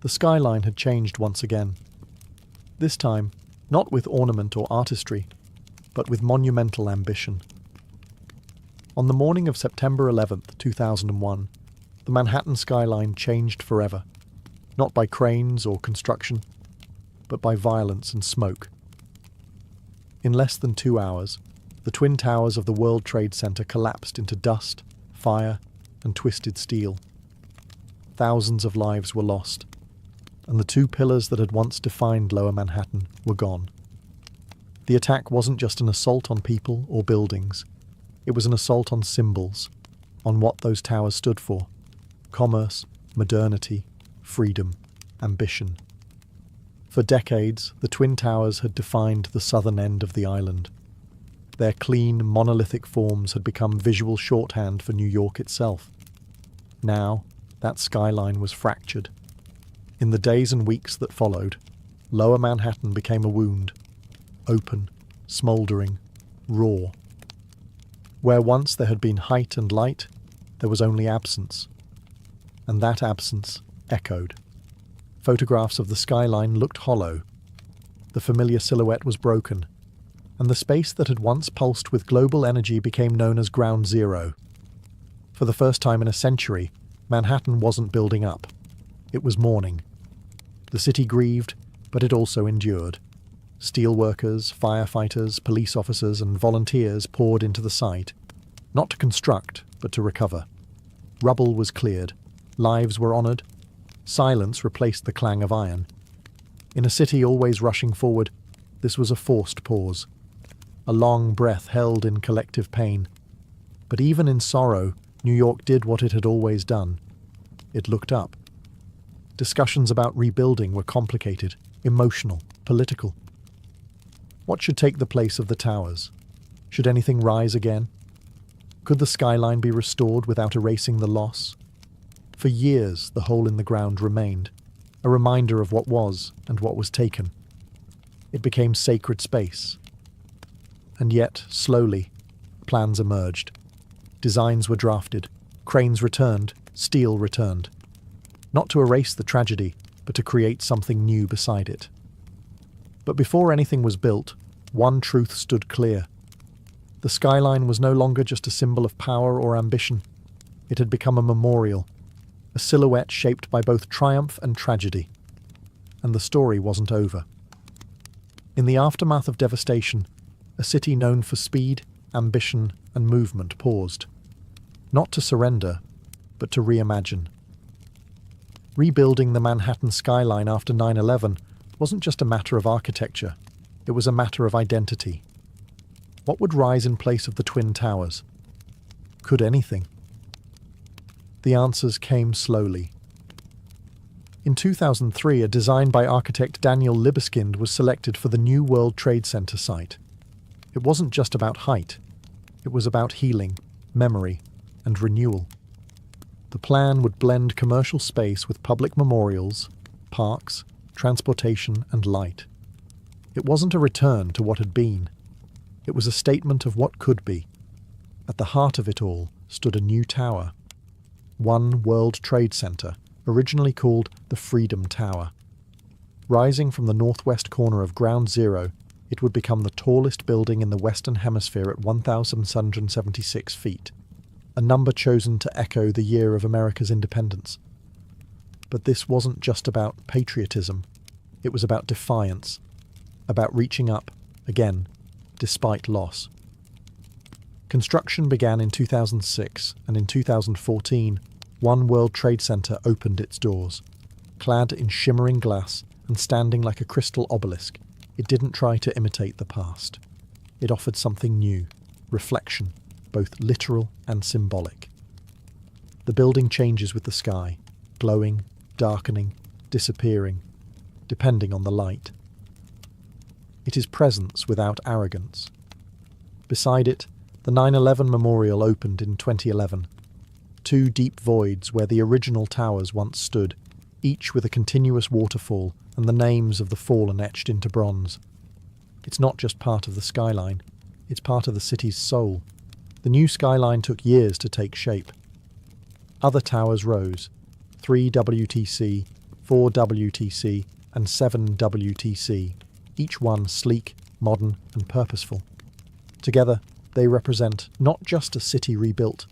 The skyline had changed once again. This time, not with ornament or artistry, but with monumental ambition. On the morning of September 11th, 2001, the Manhattan skyline changed forever, not by cranes or construction, but by violence and smoke. In less than 2 hours, the Twin Towers of the World Trade Center collapsed into dust, fire, and twisted steel. Thousands of lives were lost, and the 2 pillars that had once defined Lower Manhattan were gone. The attack wasn't just an assault on people or buildings. It was an assault on symbols, on what those towers stood for: commerce, modernity, freedom, ambition. For decades, the Twin Towers had defined the southern end of the island. Their clean, monolithic forms had become visual shorthand for New York itself. Now, that skyline was fractured. In the days and weeks that followed, Lower Manhattan became a wound, open, smouldering, raw. Where once there had been height and light, there was only absence. And that absence echoed. Photographs of the skyline looked hollow. The familiar silhouette was broken, and the space that had once pulsed with global energy became known as Ground Zero. For the first time in a century, Manhattan wasn't building up. It was mourning. The city grieved, but it also endured. Steelworkers, firefighters, police officers, and volunteers poured into the site, not to construct, but to recover. Rubble was cleared. Lives were honoured. Silence replaced the clang of iron. In a city always rushing forward, this was a forced pause. A long breath held in collective pain. But even in sorrow, New York did what it had always done. It looked up. Discussions about rebuilding were complicated, emotional, political. What should take the place of the towers? Should anything rise again? Could the skyline be restored without erasing the loss? For years, the hole in the ground remained, a reminder of what was and what was taken. It became sacred space. And yet, slowly, plans emerged. Designs were drafted, cranes returned, steel returned. Not to erase the tragedy, but to create something new beside it. But before anything was built, one truth stood clear. The skyline was no longer just a symbol of power or ambition. It had become a memorial, a silhouette shaped by both triumph and tragedy. And the story wasn't over. In the aftermath of devastation, a city known for speed, ambition, and movement paused. Not to surrender, but to reimagine. Rebuilding the Manhattan skyline after 9/11 wasn't just a matter of architecture, it was a matter of identity. What would rise in place of the Twin Towers? Could anything? The answers came slowly. In 2003, a design by architect Daniel Libeskind was selected for the new World Trade Center site. It wasn't just about height, it was about healing, memory, and renewal. The plan would blend commercial space with public memorials, parks, transportation, and light. It wasn't a return to what had been. It was a statement of what could be. At the heart of it all stood a new tower. One World Trade Center, originally called the Freedom Tower. Rising from the northwest corner of Ground Zero, it would become the tallest building in the Western Hemisphere at 1,776 feet, a number chosen to echo the year of America's independence. But this wasn't just about patriotism. It was about defiance, about reaching up, again, despite loss. Construction began in 2006, and in 2014, One World Trade Center opened its doors. Clad in shimmering glass and standing like a crystal obelisk, it didn't try to imitate the past. It offered something new, reflection, both literal and symbolic. The building changes with the sky, glowing, darkening, disappearing, depending on the light. It is presence without arrogance. Beside it, the 9/11 Memorial opened in 2011. Two deep voids where the original towers once stood, each with a continuous waterfall and the names of the fallen etched into bronze. It's not just part of the skyline, it's part of the city's soul. The new skyline took years to take shape. Other towers rose, 3 WTC, 4 WTC, and 7 WTC, each one sleek, modern, and purposeful. Together, they represent not just a city rebuilt,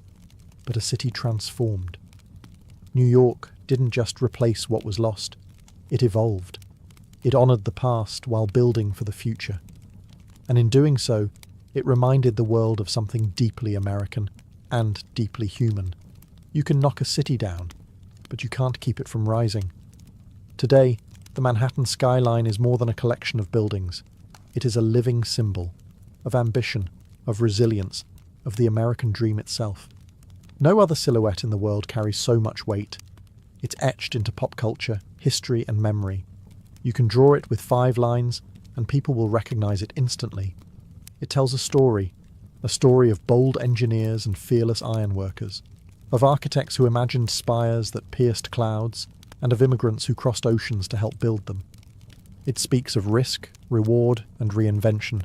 but a city transformed. New York didn't just replace what was lost, it evolved. It honoured the past while building for the future. And in doing so, it reminded the world of something deeply American and deeply human. You can knock a city down, but you can't keep it from rising. Today, the Manhattan skyline is more than a collection of buildings. It is a living symbol of ambition, of resilience, of the American dream itself. No other silhouette in the world carries so much weight. It's etched into pop culture, history, and memory. You can draw it with 5 lines, and people will recognize it instantly. It tells a story of bold engineers and fearless ironworkers, of architects who imagined spires that pierced clouds, and of immigrants who crossed oceans to help build them. It speaks of risk, reward, and reinvention,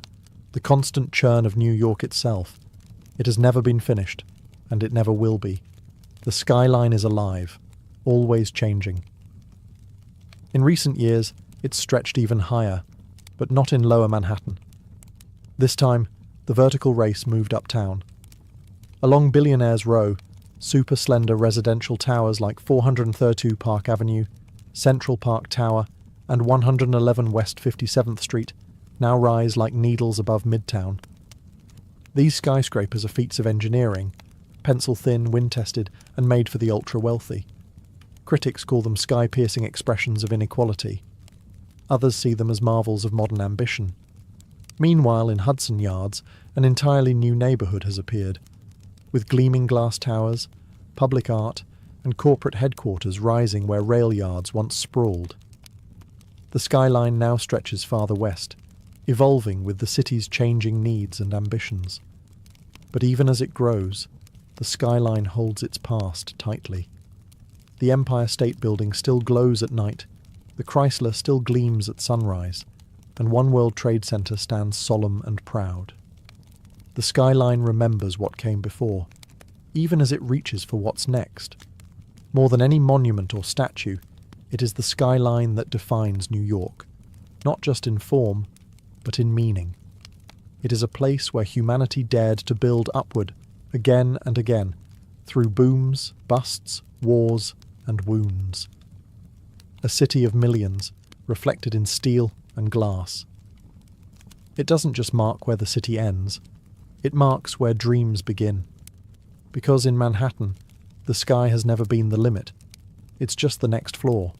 the constant churn of New York itself. It has never been finished, and it never will be. The skyline is alive, always changing. In recent years, it's stretched even higher, but not in lower Manhattan. This time, the vertical race moved uptown. Along Billionaires Row, super slender residential towers like 432 Park Avenue, Central Park Tower, and 111 West 57th Street now rise like needles above Midtown. These skyscrapers are feats of engineering, pencil-thin, wind-tested, and made for the ultra-wealthy. Critics call them sky-piercing expressions of inequality. Others see them as marvels of modern ambition. Meanwhile, in Hudson Yards, an entirely new neighbourhood has appeared, with gleaming glass towers, public art, and corporate headquarters rising where rail yards once sprawled. The skyline now stretches farther west, evolving with the city's changing needs and ambitions. But even as it grows, the skyline holds its past tightly. The Empire State Building still glows at night, the Chrysler still gleams at sunrise, and One World Trade Center stands solemn and proud. The skyline remembers what came before, even as it reaches for what's next. More than any monument or statue, it is the skyline that defines New York, not just in form, but in meaning. It is a place where humanity dared to build upward, again and again, through booms, busts, wars, and wounds. A city of millions, reflected in steel and glass. It doesn't just mark where the city ends, it marks where dreams begin. Because in Manhattan, the sky has never been the limit, it's just the next floor.